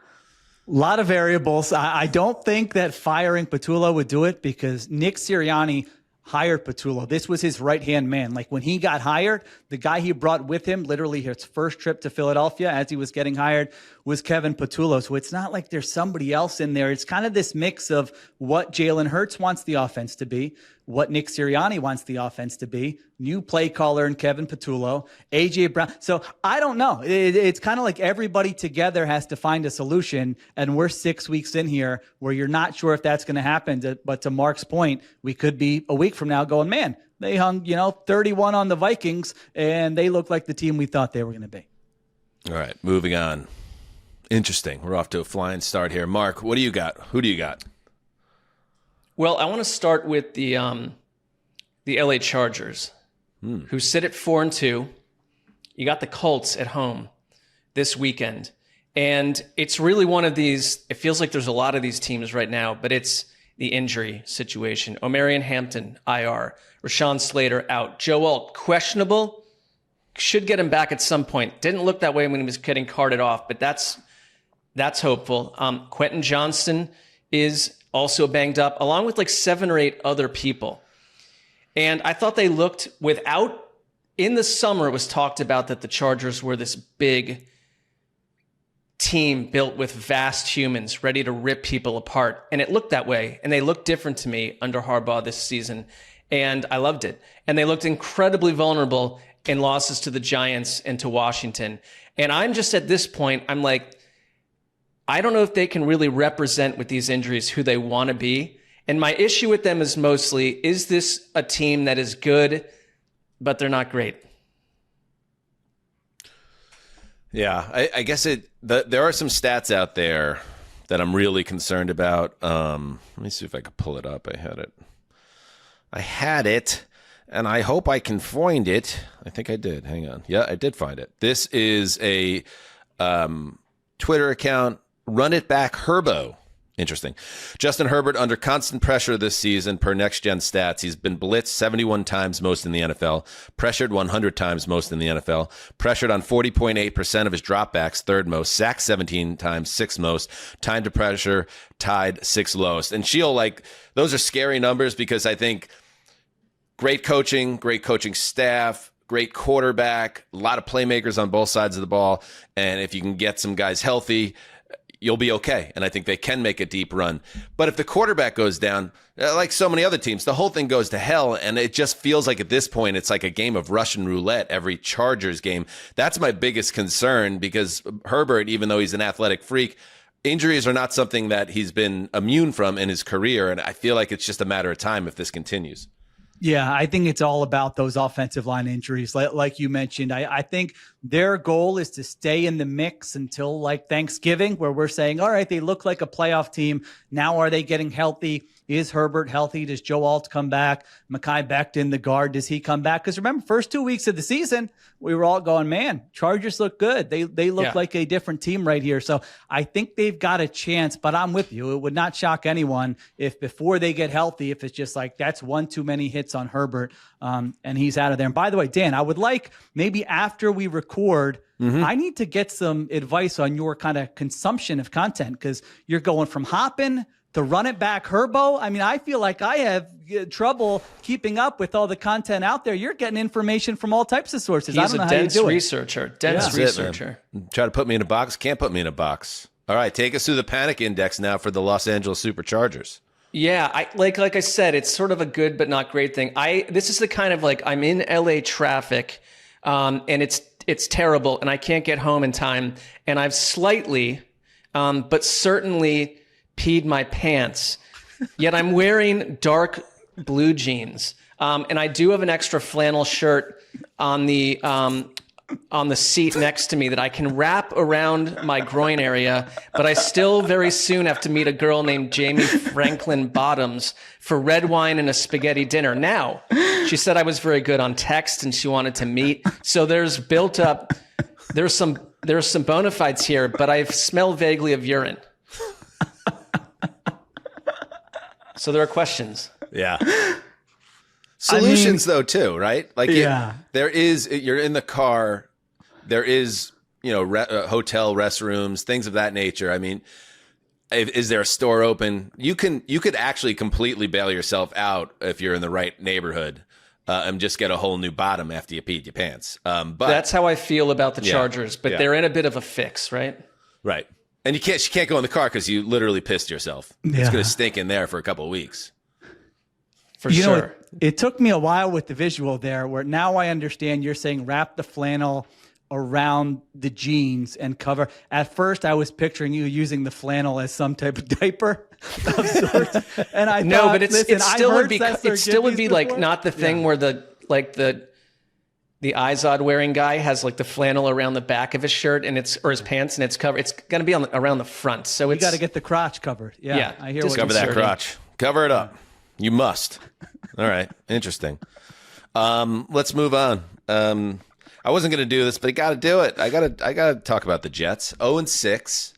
lot of variables. I don't think that firing Patullo would do it because Nick Sirianni hired Patullo. This was his right-hand man. Like when he got hired, the guy he brought with him, literally his first trip to Philadelphia as he was getting hired, was Kevin Patullo. So it's not like there's somebody else in there. It's kind of this mix of what Jalen Hurts wants the offense to be, what Nick Sirianni wants the offense to be, new play caller and Kevin Patullo, A.J. Brown. So I don't know. It's kind of like everybody together has to find a solution, and we're 6 weeks in here where you're not sure if that's going to happen. But to Mark's point, we could be a week from now going, man, they hung 31 on the Vikings, and they look like the team we thought they were going to be. All right, moving on. Interesting. We're off to a flying start here. Mark, what do you got? Who do you got? Well, I want to start with the LA Chargers, who sit at 4-2. You got the Colts at home this weekend. And it's really one of these, it feels like there's a lot of these teams right now, but it's the injury situation. Omarion Hampton, IR. Rashawn Slater out. Joe Alt, questionable. Should get him back at some point. Didn't look that way when he was getting carted off, but that's hopeful. Quentin Johnston is also banged up, along with like 7 or 8 other people. And I thought they looked in the summer, it was talked about that the Chargers were this big team built with vast humans ready to rip people apart. And it looked that way. And they looked different to me under Harbaugh this season. And I loved it. And they looked incredibly vulnerable in losses to the Giants and to Washington. And I'm just at this point, I'm like, I don't know if they can really represent with these injuries who they want to be. And my issue with them is mostly, is this a team that is good, but they're not great? Yeah, I guess there are some stats out there that I'm really concerned about. Let me see if I could pull it up. I had it, and I hope I can find it. I think I did. Hang on. Yeah, I did find it. This is a Twitter account, Run It Back Herbo. Interesting. Justin Herbert under constant pressure this season per Next Gen Stats. He's been blitzed 71 times most in the NFL, pressured 100 times most in the NFL, pressured on 40.8% of his dropbacks, third most, sacked 17 times, sixth most, time to pressure tied, sixth lowest. And Sheil, those are scary numbers because I think great coaching staff, great quarterback, a lot of playmakers on both sides of the ball. And if you can get some guys healthy, you'll be okay. And I think they can make a deep run. But if the quarterback goes down, like so many other teams, the whole thing goes to hell. And it just feels like at this point, it's like a game of Russian roulette, every Chargers game. That's my biggest concern because Herbert, even though he's an athletic freak, injuries are not something that he's been immune from in his career. And I feel like it's just a matter of time if this continues. Yeah, I think it's all about those offensive line injuries. Like you mentioned, I think their goal is to stay in the mix until like Thanksgiving, where we're saying, all right, they look like a playoff team. Now, are they getting healthy? Is Herbert healthy? Does Joe Alt come back? Mekhi Becton, the guard, does he come back? Because remember, first 2 weeks of the season, we were all going, man, Chargers look good. They look like a different team right here. So I think they've got a chance, but I'm with you. It would not shock anyone if before they get healthy, if it's just like that's one too many hits on Herbert and he's out of there. And by the way, Dan, I would like maybe after we record, I need to get some advice on your kind of consumption of content because you're going from hopping to Run It Back Herbo. I mean, I feel like I have trouble keeping up with all the content out there. You're getting information from all types of sources. He's a dense researcher. Try to put me in a box. Can't put me in a box. All right, take us through the panic index now for the Los Angeles Superchargers. Yeah, like I said, it's sort of a good but not great thing. This is the kind of I'm in LA traffic, and it's terrible, and I can't get home in time, and I've slightly, but certainly peed my pants, yet I'm wearing dark blue jeans. And I do have an extra flannel shirt on the seat next to me that I can wrap around my groin area, but I still very soon have to meet a girl named Jamie Franklin Bottoms for red wine and a spaghetti dinner. Now, she said I was very good on text and she wanted to meet. So there's some bona fides here, but I smell vaguely of urine. So there are questions. Yeah. Solutions, though, too, right? There is, you're in the car, there is, hotel restrooms, things of that nature. I mean, is there a store open? You could actually completely bail yourself out if you're in the right neighborhood and just get a whole new bottom after you peed your pants. But that's how I feel about the Chargers, but they're in a bit of a fix, right? Right. And you can't go in the car because you literally pissed yourself. Yeah. It's going to stink in there for a couple of weeks. For sure. It took me a while with the visual there, where now I understand you're saying wrap the flannel around the jeans and cover. At first, I was picturing you using the flannel as some type of diaper of sorts, and I no, thought, but it still would be like before. not the thing where the Izod wearing guy has like the flannel around the back of his shirt and or his pants and it's covered. It's going to be around the front, so you got to get the crotch covered. Yeah, I hear. Just cover that crotch. Cover it up. You must. All right. Interesting. Let's move on. I wasn't going to do this, but I got to do it. I got to talk about the Jets. 0-6.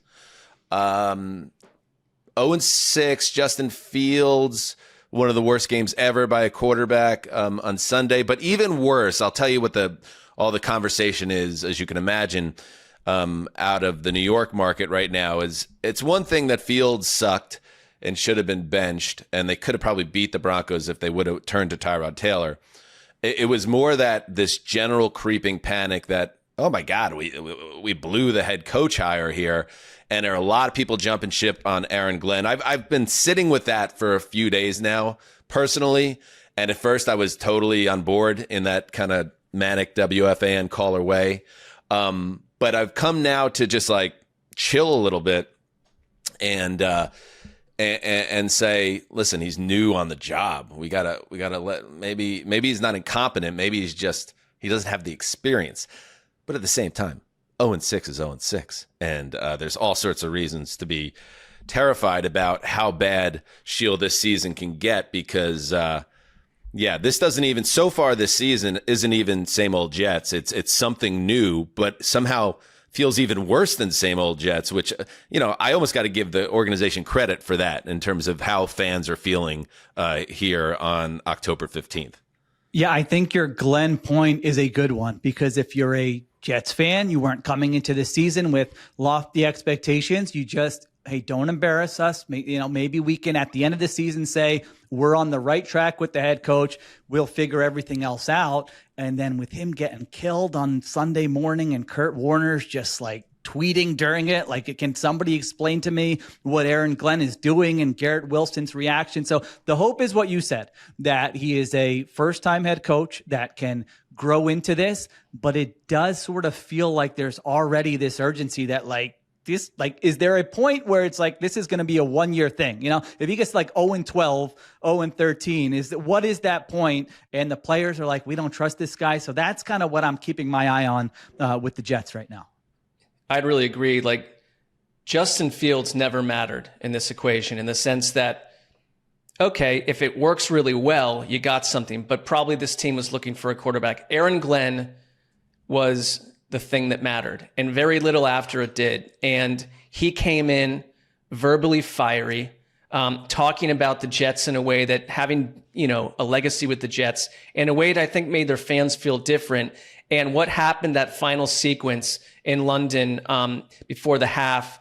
0-6. Justin Fields, one of the worst games ever by a quarterback on Sunday. But even worse, I'll tell you what all the conversation is, as you can imagine, out of the New York market right now. Is it's one thing that Fields sucked and should have been benched, and they could have probably beat the Broncos if they would have turned to Tyrod Taylor. It was more that this general creeping panic that, oh my God, we blew the head coach hire here. And there are a lot of people jumping ship on Aaron Glenn. I've been sitting with that for a few days now, personally. And at first I was totally on board in that kind of manic WFAN caller way. But I've come now to just like chill a little bit and say, listen, he's new on the job. We gotta let, maybe he's not incompetent. Maybe he doesn't have the experience. But at the same time, 0-6 is 0-6. And there's all sorts of reasons to be terrified about how bad Sheil this season can get because, this doesn't even, so far this season isn't even same old Jets. It's something new, but somehow feels even worse than same old Jets, which, I almost got to give the organization credit for that in terms of how fans are feeling here on October 15th. Yeah, I think your Glenn point is a good one because if you're a Jets fan, you weren't coming into the season with lofty expectations. You just, hey, don't embarrass us. Maybe we can at the end of the season say we're on the right track with the head coach. We'll figure everything else out. And then with him getting killed on Sunday morning and Kurt Warner's just like tweeting during it, like, can somebody explain to me what Aaron Glenn is doing and Garrett Wilson's reaction? So the hope is what you said, that he is a first-time head coach that can grow into this, but it does sort of feel like there's already this urgency that is there a point where it's like, this is going to be a 1-year thing? If he gets like 0-12, 0-13, what is that point? And the players are like, we don't trust this guy. So that's kind of what I'm keeping my eye on with the Jets right now. I'd really agree. Like, Justin Fields never mattered in this equation in the sense that, okay, if it works really well, you got something, but probably this team was looking for a quarterback. Aaron Glenn was the thing that mattered, and very little after it did. And he came in verbally fiery, talking about the Jets in a way that having, a legacy with the Jets in a way that I think made their fans feel different. And what happened, that final sequence in London before the half,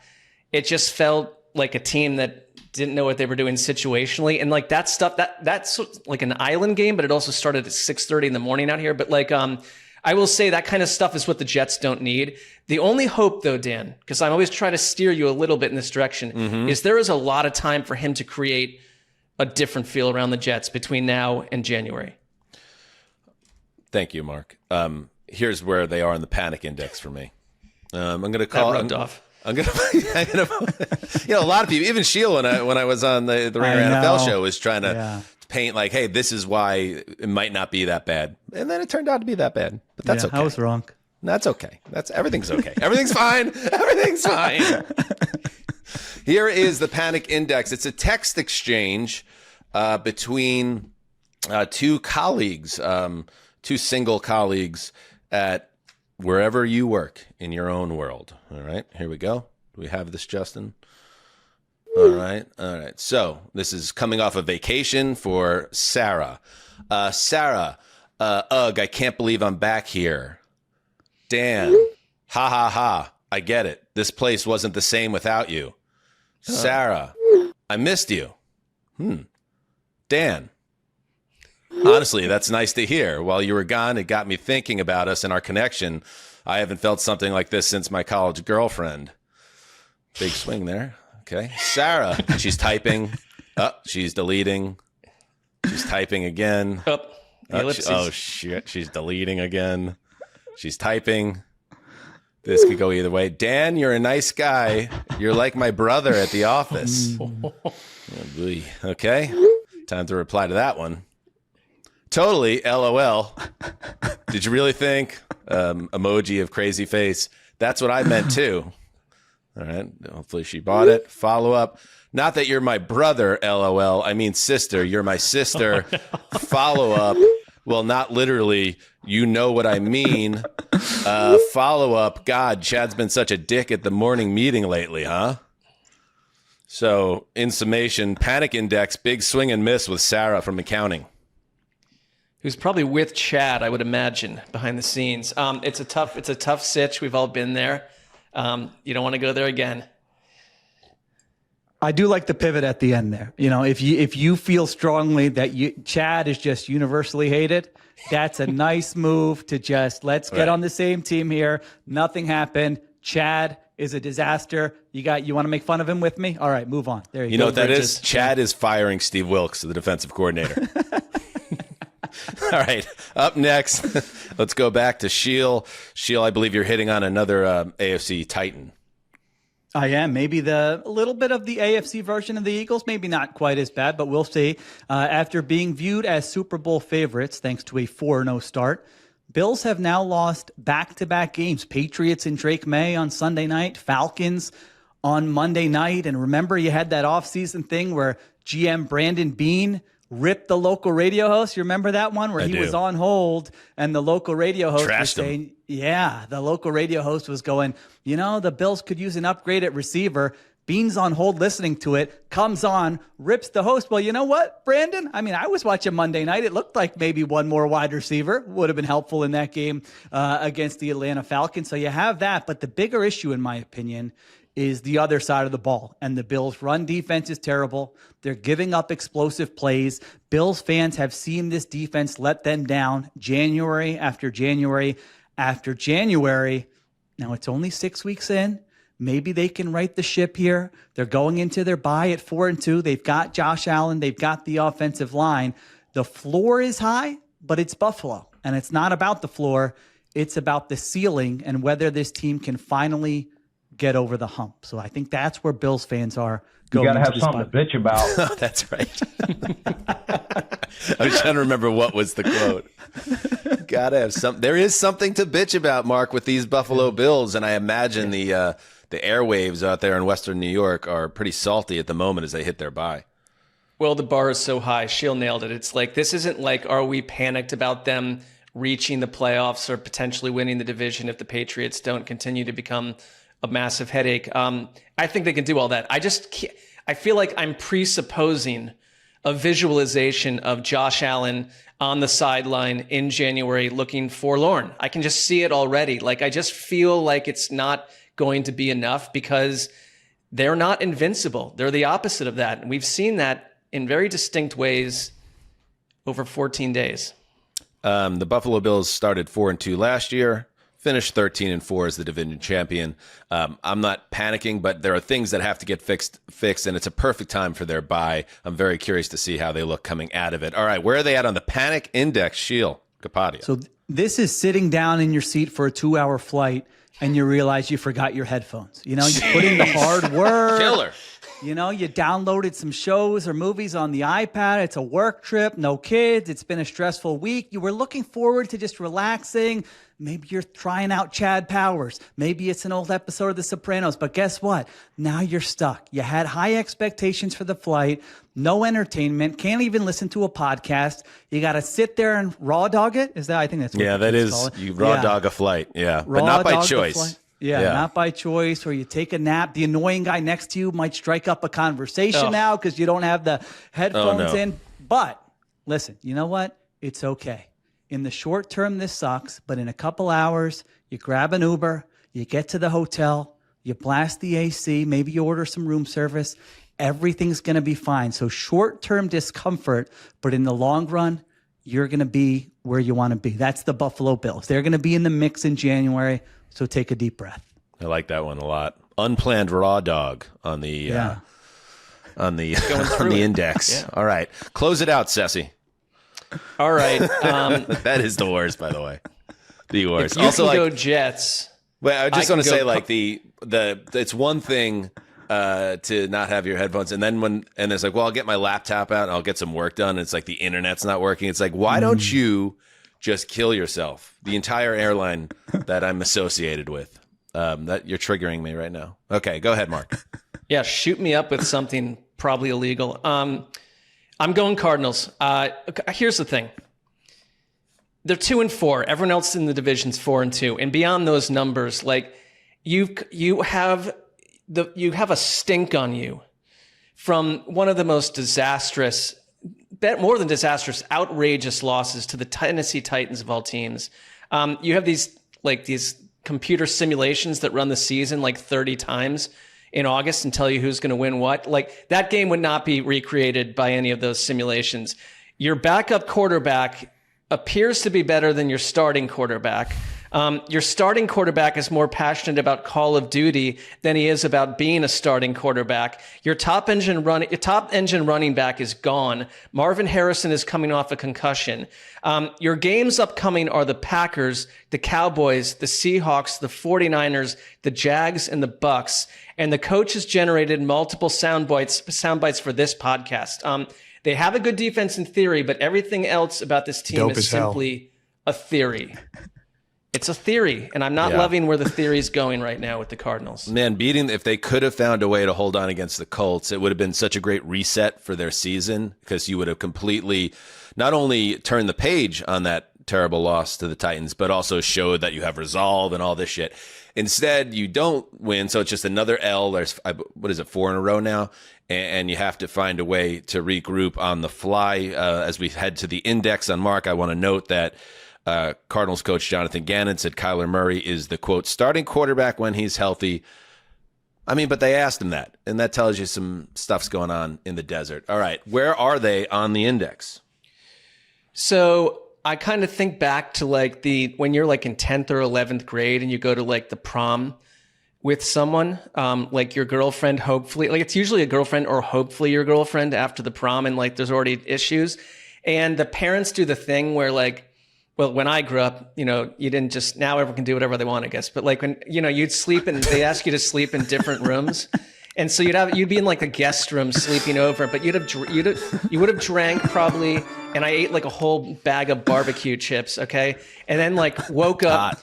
it just felt like a team that didn't know what they were doing situationally. And like that stuff, that's like an island game, but it also started at 6:30 in the morning out here. But like, I will say that kind of stuff is what the Jets don't need. The only hope though, Dan, because I'm always trying to steer you a little bit in this direction, is there is a lot of time for him to create a different feel around the Jets between now and January. Thank you, Mark. Here's where they are in the panic index for me. I'm going to call. That rubbed off. I'm gonna, a lot of people, even Sheil, when I was on the Ringer NFL show, was trying to paint like, hey, this is why it might not be that bad, and then it turned out to be that bad. But that's okay. I was wrong. That's okay. Everything's okay. Everything's fine. Everything's fine. Here is the panic index. It's a text exchange between two colleagues, two single colleagues at wherever you work in your own world. All right, here we go. Do we have this, Justin? All right. So this is coming off a vacation for Sarah. Sarah, ugh, I can't believe I'm back here. Dan, ha ha ha. I get it. This place wasn't the same without you. Sarah, I missed you. Dan, honestly, that's nice to hear. While you were gone, it got me thinking about us and our connection. I haven't felt something like this since my college girlfriend. Big swing there. Okay. Sarah, she's typing. She's deleting. She's typing again. Shit. She's deleting again. She's typing. This could go either way. Dan, you're a nice guy. You're like my brother at the office. Okay. Time to reply to that one. Totally. LOL. Did you really think? Emoji of crazy face. That's what I meant too. All right. Hopefully she bought it. Follow up. Not that you're my brother, LOL. I mean sister. You're my sister. Follow up. Well, not literally. You know what I mean. Follow up. God, Chad's been such a dick at the morning meeting lately, huh? So, in summation, panic index, big swing and miss with Sarah from accounting. Who's probably with Chad, I would imagine, behind the scenes. It's a tough sitch. We've all been there. You don't want to go there again. I do like the pivot at the end there. You know, if you feel strongly that Chad is just universally hated, that's a nice move to just let's get on the same team here. Nothing happened. Chad is a disaster. You want to make fun of him with me? All right, move on. There you go. You know what that is? Chad is firing Steve Wilkes, the defensive coordinator. All right, up next, let's go back to Sheil. Sheil, I believe you're hitting on another AFC Titan. I am. Maybe a little bit of the AFC version of the Eagles. Maybe not quite as bad, but we'll see. After being viewed as Super Bowl favorites, thanks to a 4-0 start, Bills have now lost back-to-back games. Patriots and Drake May on Sunday night, Falcons on Monday night. And remember, you had that offseason thing where GM Brandon Beane ripped the local radio host. You remember that one where he was on hold and the local radio host was saying, the local radio host was going, the Bills could use an upgrade at receiver. Beane's on hold listening to it, comes on, rips the host. Well, you know what, Brandon? I mean, I was watching Monday night. It looked like maybe one more wide receiver would have been helpful in that game against the Atlanta Falcons. So you have that. But the bigger issue, in my opinion, is the other side of the ball. And the Bills' run defense is terrible. They're giving up explosive plays. Bills fans have seen this defense let them down January after January after January. Now, it's only 6 weeks in. Maybe they can right the ship here. They're going into their bye at 4-2. They've got Josh Allen. They've got the offensive line. The floor is high, but it's Buffalo. And it's not about the floor. It's about the ceiling and whether this team can finally get over the hump. So I think that's where Bills fans are going. You got to have something to bitch about. That's right. I was trying to remember what was the quote. Gotta have some. There is something to bitch about, Mark, with these Buffalo Bills, and I imagine the airwaves out there in Western New York are pretty salty at the moment as they hit their bye. Well, the bar is so high. Sheil nailed it. It's like, this isn't like, are we panicked about them reaching the playoffs or potentially winning the division if the Patriots don't continue to become a massive headache. I think they can do all that. I feel like I'm presupposing a visualization of Josh Allen on the sideline in January looking forlorn. I can just see it already. Like, I just feel like it's not going to be enough because they're not invincible. They're the opposite of that. And we've seen that in very distinct ways over 14 days. The Buffalo Bills started 4-2 last year. Finished 13-4 as the division champion. I'm not panicking, but there are things that have to get fixed, and it's a perfect time for their bye. I'm very curious to see how they look coming out of it. All right, where are they at on the panic index, Sheil Kapadia? So this is sitting down in your seat for a 2-hour flight, and you realize you forgot your headphones. You put in the hard work. Killer. You downloaded some shows or movies on the iPad. It's a work trip, no kids. It's been a stressful week. You were looking forward to just relaxing. Maybe you're trying out Chad Powers. Maybe it's an old episode of The Sopranos. But guess what? Now you're stuck. You had high expectations for the flight, no entertainment, can't even listen to a podcast. You got to sit there and raw dog it. Is that? I think that's what that is. You raw dog a flight. Yeah, but not by choice. Yeah, not by choice, or you take a nap. The annoying guy next to you might strike up a conversation now because you don't have the headphones in. But listen, you know what? It's okay. In the short term, this sucks, but in a couple hours, you grab an Uber, you get to the hotel, You blast the AC, maybe you order some room service. Everything's going to be fine. So short-term discomfort, but in the long run, you're going to be where you want to be. That's the Buffalo Bills. They're going to be in the mix in January, so take a deep breath. I like that one a lot. Unplanned raw dog on the on the index. Yeah. All right, close it out, Sessy. All right, that is the worst, by the way. The worst. If you also, can go Jets. Well, I just want to say, like the it's one thing to not have your headphones, and then it's like, well, I'll get my laptop out and I'll get some work done. And it's like the internet's not working. It's like, why don't you just kill yourself? The entire airline that I'm associated with. That you're triggering me right now. Okay, go ahead, Mark. Yeah, shoot me up with something probably illegal. I'm going Cardinals. Here's the thing. They're 2-4. Everyone else in the division's 4-2. And beyond those numbers, like you have a stink on you from one of the most disastrous, more than disastrous, outrageous losses to the Tennessee Titans of all teams. You have these computer simulations that run the season like 30 times in August and tell you who's going to win what. Like that game would not be recreated by any of those simulations. Your backup quarterback appears to be better than your starting quarterback. Your starting quarterback is more passionate about Call of Duty than he is about being a starting quarterback. Your top engine running back is gone. Marvin Harrison is coming off a concussion. Your games upcoming are the Packers, the Cowboys, the Seahawks, the 49ers, the Jags, and the Bucks. And the coach has generated multiple sound bites for this podcast. They have a good defense in theory, but everything else about this team is simply a theory. It's a theory, and I'm not loving where the theory is going right now with the Cardinals. Man, if they could have found a way to hold on against the Colts, it would have been such a great reset for their season because you would have completely not only turned the page on that terrible loss to the Titans, but also showed that you have resolve and all this shit. Instead, you don't win, so it's just another L. There's, 4 in a row now? And you have to find a way to regroup on the fly. As we head to the index on Mark, I want to note that Cardinals coach Jonathan Gannon said Kyler Murray is the, quote, starting quarterback when he's healthy. I mean, but they asked him that, and that tells you some stuff's going on in the desert. All right, where are they on the index? So I kind of think back to when you're like in 10th or 11th grade and you go to like the prom with someone, like your girlfriend, hopefully, like it's usually a girlfriend or hopefully your girlfriend after the prom, and like there's already issues. And the parents do the thing where when I grew up, you didn't just, now everyone can do whatever they want, I guess. But like when, you'd sleep and they ask you to sleep in different rooms. And so you'd be in like a guest room sleeping over, but you would have drank probably, and I ate like a whole bag of barbecue chips. Okay. And then like woke up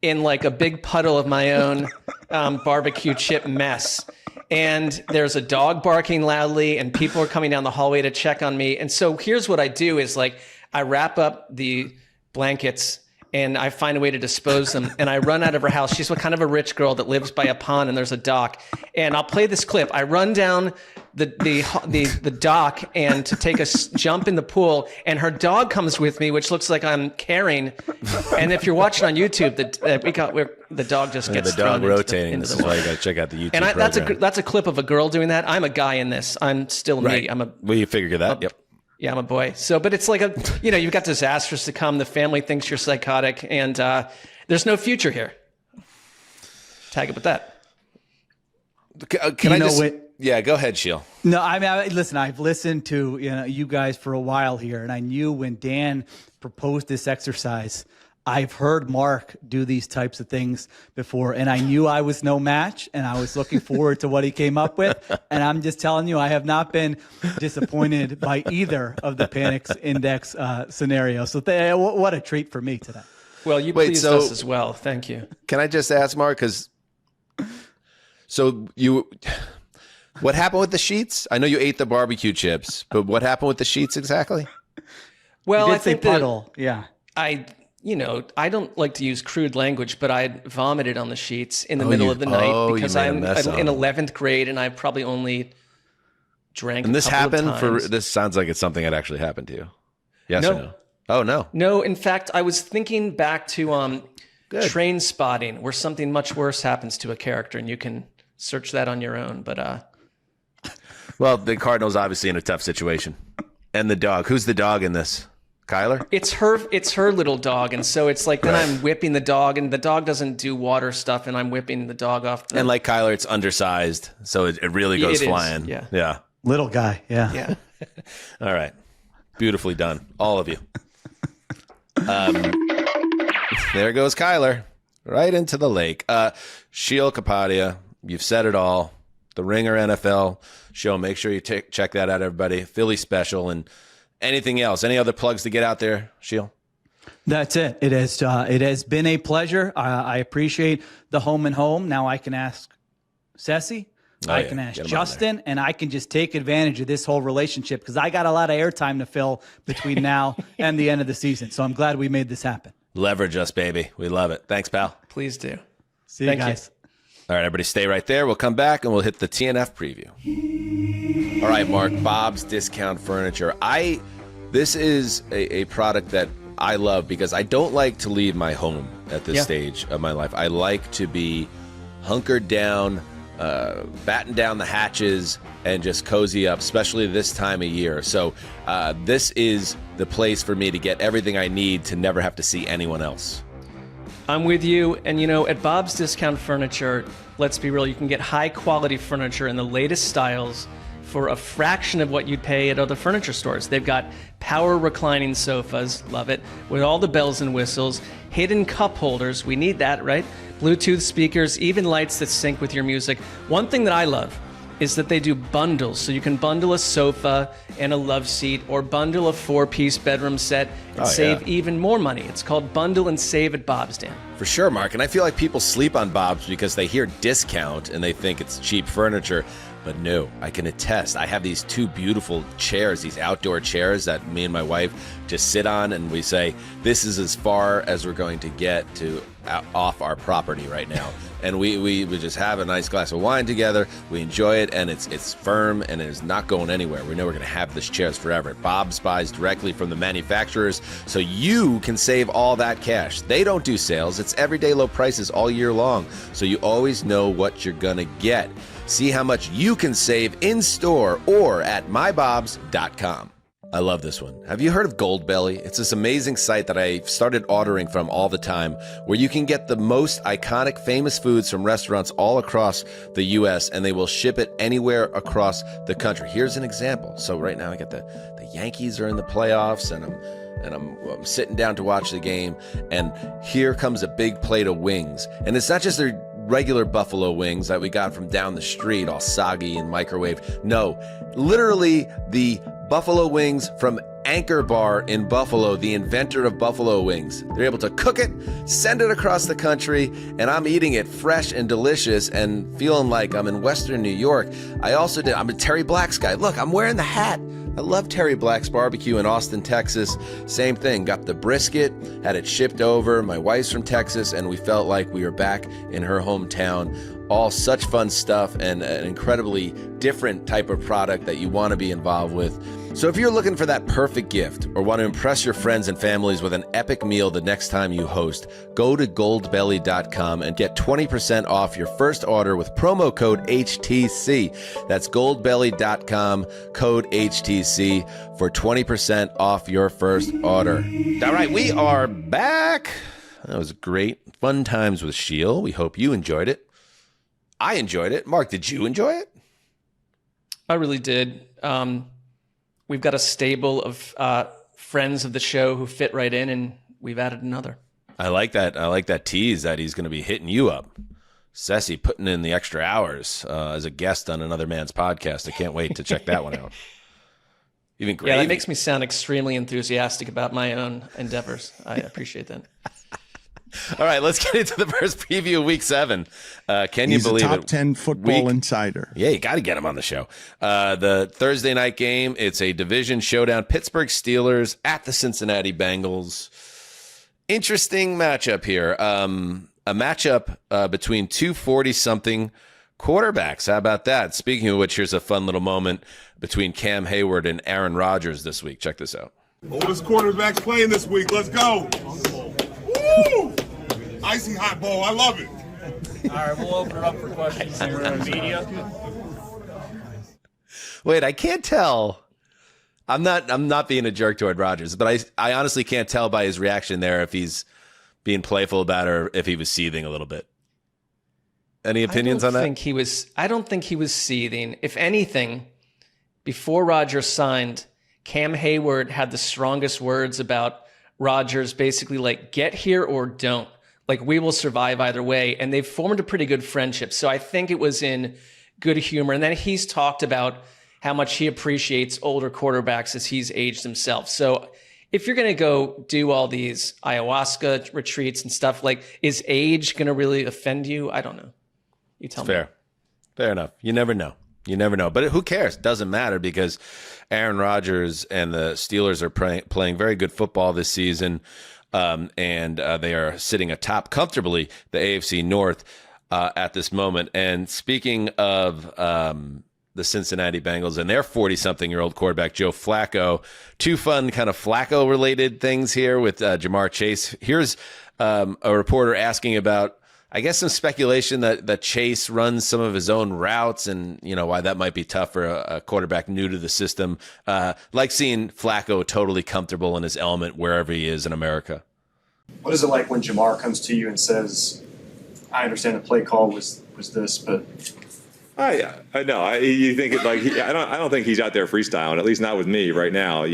in like a big puddle of my own barbecue chip mess. And there's a dog barking loudly and people are coming down the hallway to check on me. And so here's what I do is like, I wrap up the blankets and I find a way to dispose them, and I run out of her house. She's kind of a rich girl that lives by a pond and there's a dock, and I'll play this clip. I run down the dock and to take a jump in the pool, and her dog comes with me, which looks like I'm carrying. And if you're watching on YouTube, the dog just gets the dog thrown rotating. Into This the is why you got to check out the YouTube. And program. that's a clip of a girl doing that. I'm a guy in this. I'm still me. Well, you figure that. Yep. Yeah, I'm a boy. So, but it's like you've got disasters to come. The family thinks you're psychotic, and there's no future here. Tag it with that. Can I just? Yeah, go ahead, Sheil. No, I mean, listen, I've listened to you guys for a while here, and I knew when Dan proposed this exercise, I've heard Mark do these types of things before, and I knew I was no match, and I was looking forward to what he came up with. And I'm just telling you, I have not been disappointed by either of the Penix Index scenarios. So what a treat for me today. Well, you pleased us as well. Thank you. Can I just ask, Mark, what happened with the sheets? I know you ate the barbecue chips, but what happened with the sheets exactly? Well, I think puddle. I don't like to use crude language, but I vomited on the sheets in the middle of the night because I'm in 11th grade and I probably only drank. And this happened times. This sounds like it's something that actually happened to you. Yes or no? Oh, no. No, in fact, I was thinking back to Train Spotting, where something much worse happens to a character, and you can search that on your own. But well, the Cardinals obviously in a tough situation, and the dog. Who's the dog in this? Kyler? It's her little dog, and so it's like then I'm whipping the dog, and the dog doesn't do water stuff, and I'm whipping the dog off. And like Kyler, it's undersized, so it really goes flying. Yeah. Little guy. Yeah. All right. Beautifully done, all of you. There goes Kyler, right into the lake. Sheil Kapadia, you've said it all. The Ringer NFL show. Make sure you check that out, everybody. Philly special and anything else. Any other plugs to get out there, Sheil? That's it. It has been a pleasure. I appreciate the home and home. Now I can ask Sessy. I can ask Justin, and I can just take advantage of this whole relationship because I got a lot of airtime to fill between now and the end of the season. So I'm glad we made this happen. Leverage us, baby. We love it. Thanks, pal. Please do. See you guys. All right, everybody stay right there. We'll come back and we'll hit the TNF preview. All right, Mark, Bob's Discount Furniture. This is a product that I love because I don't like to leave my home at this stage of my life. I like to be hunkered down, batten down the hatches, and just cozy up, especially this time of year. So this is the place for me to get everything I need to never have to see anyone else. I'm with you. And, at Bob's Discount Furniture, let's be real, you can get high-quality furniture in the latest styles for a fraction of what you'd pay at other furniture stores. They've got power reclining sofas, love it, with all the bells and whistles, hidden cup holders, we need that, right? Bluetooth speakers, even lights that sync with your music. One thing that I love is that they do bundles. So you can bundle a sofa and a love seat or bundle a 4-piece bedroom set and save even more money. It's called Bundle and Save at Bob's, Dan. For sure, Mark. And I feel like people sleep on Bob's because they hear discount and they think it's cheap furniture. But no, I can attest. I have these two beautiful chairs, these outdoor chairs that me and my wife just sit on, and we say, this is as far as we're going to get to off our property right now. And we just have a nice glass of wine together. We enjoy it, and it's firm, and it is not going anywhere. We know we're going to have this chairs forever. Bob's buys directly from the manufacturers, so you can save all that cash. They don't do sales. It's everyday low prices all year long, so you always know what you're going to get. See how much you can save in-store or at mybobs.com. I love this one. Have you heard of Goldbelly? It's this amazing site that I started ordering from all the time where you can get the most iconic, famous foods from restaurants all across the U.S. and they will ship it anywhere across the country. Here's an example. So right now I got the Yankees are in the playoffs and I'm sitting down to watch the game, and here comes a big plate of wings. And it's not just their regular buffalo wings that we got from down the street, all soggy and microwaved. No, literally the buffalo wings from Anchor Bar in Buffalo, the inventor of buffalo wings. They're able to cook it, send it across the country, and I'm eating it fresh and delicious and feeling like I'm in Western New York. I'm a Terry Black's guy. Look, I'm wearing the hat. I love Terry Black's Barbecue in Austin, Texas. Same thing. Got the brisket, had it shipped over. My wife's from Texas, and we felt like we were back in her hometown. All such fun stuff and an incredibly different type of product that you want to be involved with. So if you're looking for that perfect gift or want to impress your friends and families with an epic meal the next time you host, go to goldbelly.com and get 20% off your first order with promo code HTC. That's goldbelly.com, code HTC for 20% off your first order. All right, we are back. That was great. Fun times with Sheil. We hope you enjoyed it. I enjoyed it. Mark, did you enjoy it? I really did. We've got a stable of friends of the show who fit right in, and we've added another. I like that. I like that tease that he's going to be hitting you up. Sessy putting in the extra hours as a guest on another man's podcast. I can't wait to check that one out. Even Gravy. Yeah, that makes me sound extremely enthusiastic about my own endeavors. I appreciate that. All right, let's get into the first preview of Week 7. Can you believe it? He's a top 10 football insider. Yeah, you got to get him on the show. The Thursday night game, it's a division showdown. Pittsburgh Steelers at the Cincinnati Bengals. Interesting matchup here. A matchup between two 40-something quarterbacks. How about that? Speaking of which, here's a fun little moment between Cam Hayward and Aaron Rodgers this week. Check this out. Oldest quarterbacks playing this week. Let's go. Woo! I icy hot bowl. I love it. All right, we'll open it up for questions here in the media. Wait, I can't tell. I'm not being a jerk toward Rodgers, but I honestly can't tell by his reaction there if he's being playful about it or if he was seething a little bit. Any opinions on that? I don't think he was seething. If anything, before Rodgers signed, Cam Hayward had the strongest words about Rodgers, basically like, get here or don't. Like, we will survive either way. And they've formed a pretty good friendship. So I think it was in good humor. And then he's talked about how much he appreciates older quarterbacks as he's aged himself. So if you're going to go do all these ayahuasca retreats and stuff, like, is age going to really offend you? I don't know. You tell me. Fair enough. You never know. But who cares? Doesn't matter, because Aaron Rodgers and the Steelers are playing very good football this season, and they are sitting atop comfortably the AFC North at this moment. And speaking of the Cincinnati Bengals and their 40-something-year-old quarterback, Joe Flacco, two fun kind of Flacco-related things here with Jamar Chase. Here's a reporter asking about, I guess, some speculation that Chase runs some of his own routes, and why that might be tough for a quarterback new to the system. Like seeing Flacco totally comfortable in his element wherever he is in America. What is it like when Jamar comes to you and says, "I understand the play call was this, but"? I know. You think it like I don't think he's out there freestyling. At least not with me right now.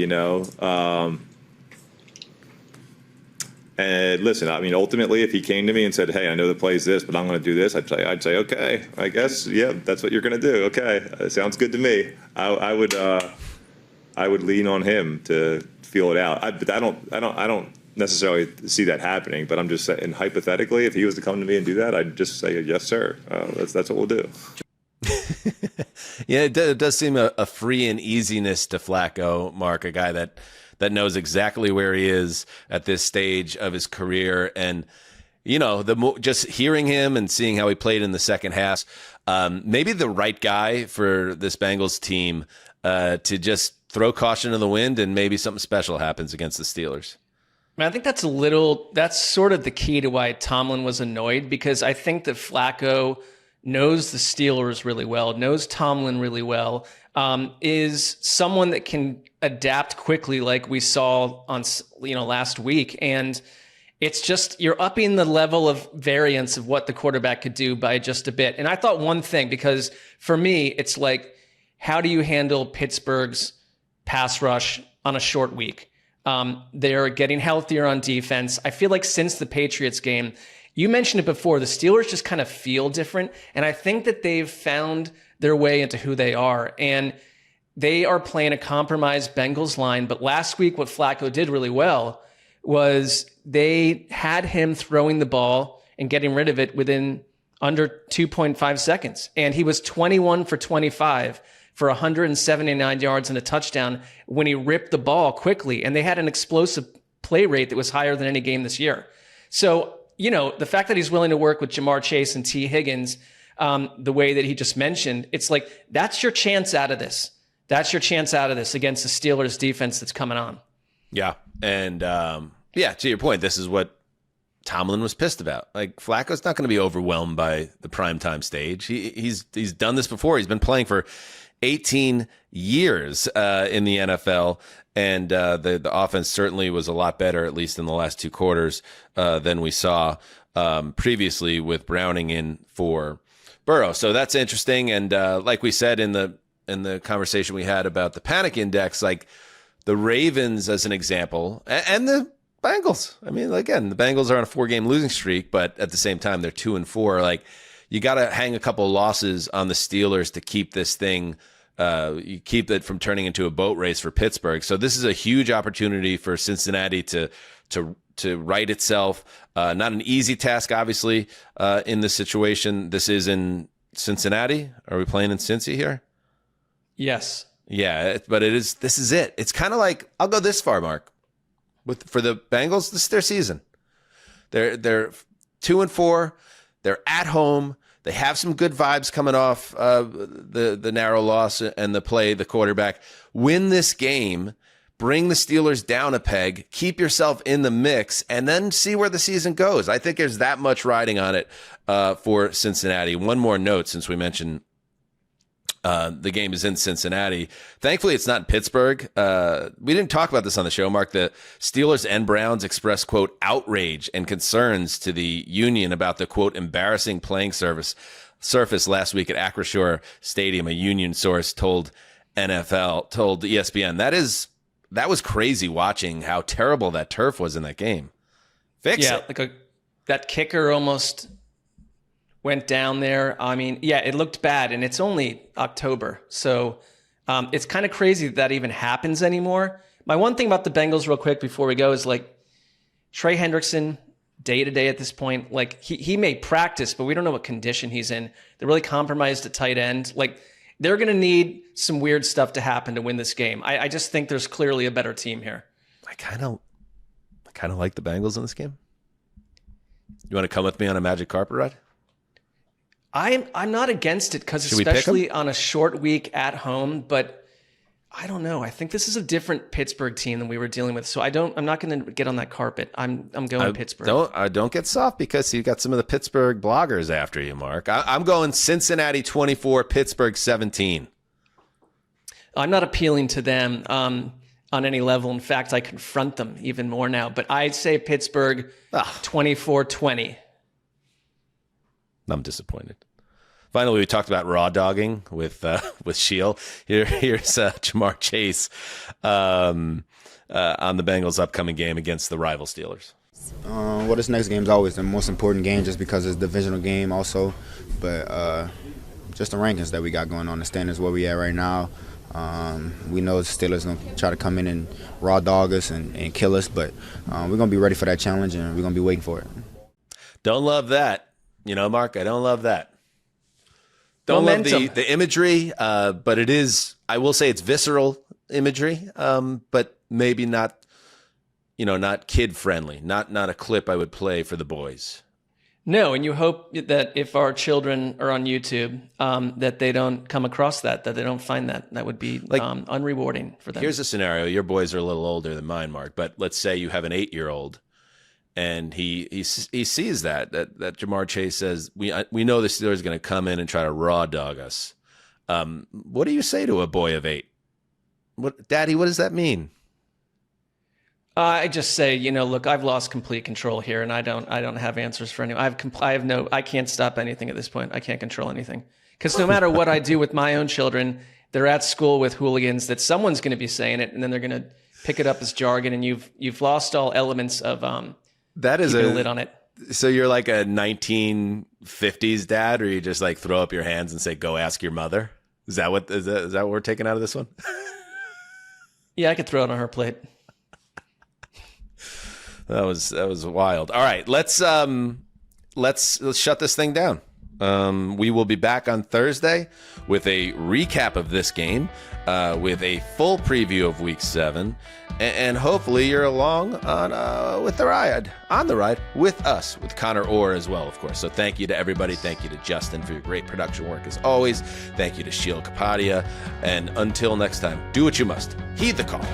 And listen, I mean, ultimately, if he came to me and said, "Hey, I know the play's this, but I'm going to do this," I'd say, "Okay, I guess, yeah, that's what you're going to do. Okay, sounds good to me." I would lean on him to feel it out. But I don't necessarily see that happening. But I'm just saying, hypothetically, if he was to come to me and do that, I'd just say, "Yes, sir. That's what we'll do." Yeah, it does seem a free and easiness to Flacco, Mark, a guy that knows exactly where he is at this stage of his career. And, just hearing him and seeing how he played in the second half, maybe the right guy for this Bengals team to just throw caution to the wind and maybe something special happens against the Steelers. I think that's sort of the key to why Tomlin was annoyed, because I think that Flacco knows the Steelers really well, knows Tomlin really well, is someone that can adapt quickly, like we saw on last week. And it's just, you're upping the level of variance of what the quarterback could do by just a bit. And I thought one thing, because for me, it's like, how do you handle Pittsburgh's pass rush on a short week? They're getting healthier on defense. I feel like since the Patriots game, you mentioned it before, the Steelers just kind of feel different. And I think that they've found their way into who they are. And they are playing a compromised Bengals line. But last week, what Flacco did really well was they had him throwing the ball and getting rid of it within under 2.5 seconds. And he was 21 for 25 for 179 yards and a touchdown when he ripped the ball quickly. And they had an explosive play rate that was higher than any game this year. So, the fact that he's willing to work with Jamar Chase and T. Higgins, the way that he just mentioned, it's like, that's your chance out of this. That's your chance out of this against the Steelers defense that's coming on. Yeah. And, to your point, this is what Tomlin was pissed about. Like, Flacco's not going to be overwhelmed by the primetime stage. He's done this before. He's been playing for 18 years in the NFL. And the offense certainly was a lot better, at least in the last two quarters, than we saw previously with Browning in for Burrow. So that's interesting. And like we said in the conversation we had about the panic index, like the Ravens as an example, and the Bengals. I mean, again, the Bengals are on a 4-game losing streak, but at the same time, they're 2-4. Like, you got to hang a couple of losses on the Steelers to keep this thing. You keep it from turning into a boat race for Pittsburgh. So this is a huge opportunity for Cincinnati to right itself. Not an easy task, obviously, in this situation. This is in Cincinnati. Are we playing in Cincy here? Yes. Yeah, but this is it. It's kind of like, I'll go this far, Mark. For the Bengals, this is their season. They're 2-4. They're at home. They have some good vibes coming off the narrow loss and the quarterback. Win this game, bring the Steelers down a peg, keep yourself in the mix, and then see where the season goes. I think there's that much riding on it for Cincinnati. One more note, since we mentioned the game is in Cincinnati. Thankfully, it's not in Pittsburgh. We didn't talk about this on the show, Mark. The Steelers and Browns expressed, quote, outrage and concerns to the union about the, quote, embarrassing playing surface last week at Acrisure Stadium. A union source told ESPN. That was crazy watching how terrible that turf was in that game. Fix it. That kicker almost went down there. I mean, yeah, it looked bad, and it's only October. So it's kind of crazy that even happens anymore. My one thing about the Bengals real quick before we go is like Trey Hendrickson, day to day at this point, like he may practice, but we don't know what condition he's in. They're really compromised at tight end. Like they're going to need some weird stuff to happen to win this game. I just think there's clearly a better team here. I kind of like the Bengals in this game. You want to come with me on a magic carpet ride? I'm not against it because especially on a short week at home, but I don't know. I think this is a different Pittsburgh team than we were dealing with. So I'm not going to get on that carpet. I'm going Pittsburgh. Don't get soft because you got some of the Pittsburgh bloggers after you, Mark. I'm going Cincinnati 24, Pittsburgh 17. I'm not appealing to them on any level. In fact, I confront them even more now. But I'd say Pittsburgh 24-20. I'm disappointed. Finally, we talked about raw dogging with Sheil. Here's Jamar Chase on the Bengals' upcoming game against the rival Steelers. Well, this next game is always the most important game just because it's a divisional game also. But just the rankings that we got going on, the standings where we at right now. We know the Steelers going to try to come in and raw dog us and kill us, but we're going to be ready for that challenge, and we're going to be waiting for it. Don't love that. You know, Mark, I don't love that. Don't love the imagery, but it is, I will say it's visceral imagery, but maybe not, not kid-friendly, not a clip I would play for the boys. No, and you hope that if our children are on YouTube, that they don't come across that they don't find that. That would be unrewarding for them. Here's a scenario. Your boys are a little older than mine, Mark, but let's say you have an 8-year-old and he sees that Jamar Chase says, we know the Steelers are going to come in and try to raw dog us. What do you say to a boy of 8? Daddy, what does that mean? I just say, look, I've lost complete control here, and I don't have answers for anyone. I can't stop anything at this point. I can't control anything because no matter what I do with my own children, they're at school with hooligans that someone's going to be saying it, and then they're going to pick it up as jargon, and you've lost all elements of that is keeping a lid on it. So you're like a 1950s dad, or you just like throw up your hands and say, "Go ask your mother." Is that what we're taking out of this one? Yeah, I could throw it on her plate. That was wild. All right, let's shut this thing down. We will be back on Thursday with a recap of this game, with a full preview of Week 7, and hopefully you're along on the ride with us, with Connor Orr as well, of course. So thank you to everybody. Thank you to Justin for your great production work as always. Thank you to Sheil Kapadia, and until next time, do what you must. Heed the call.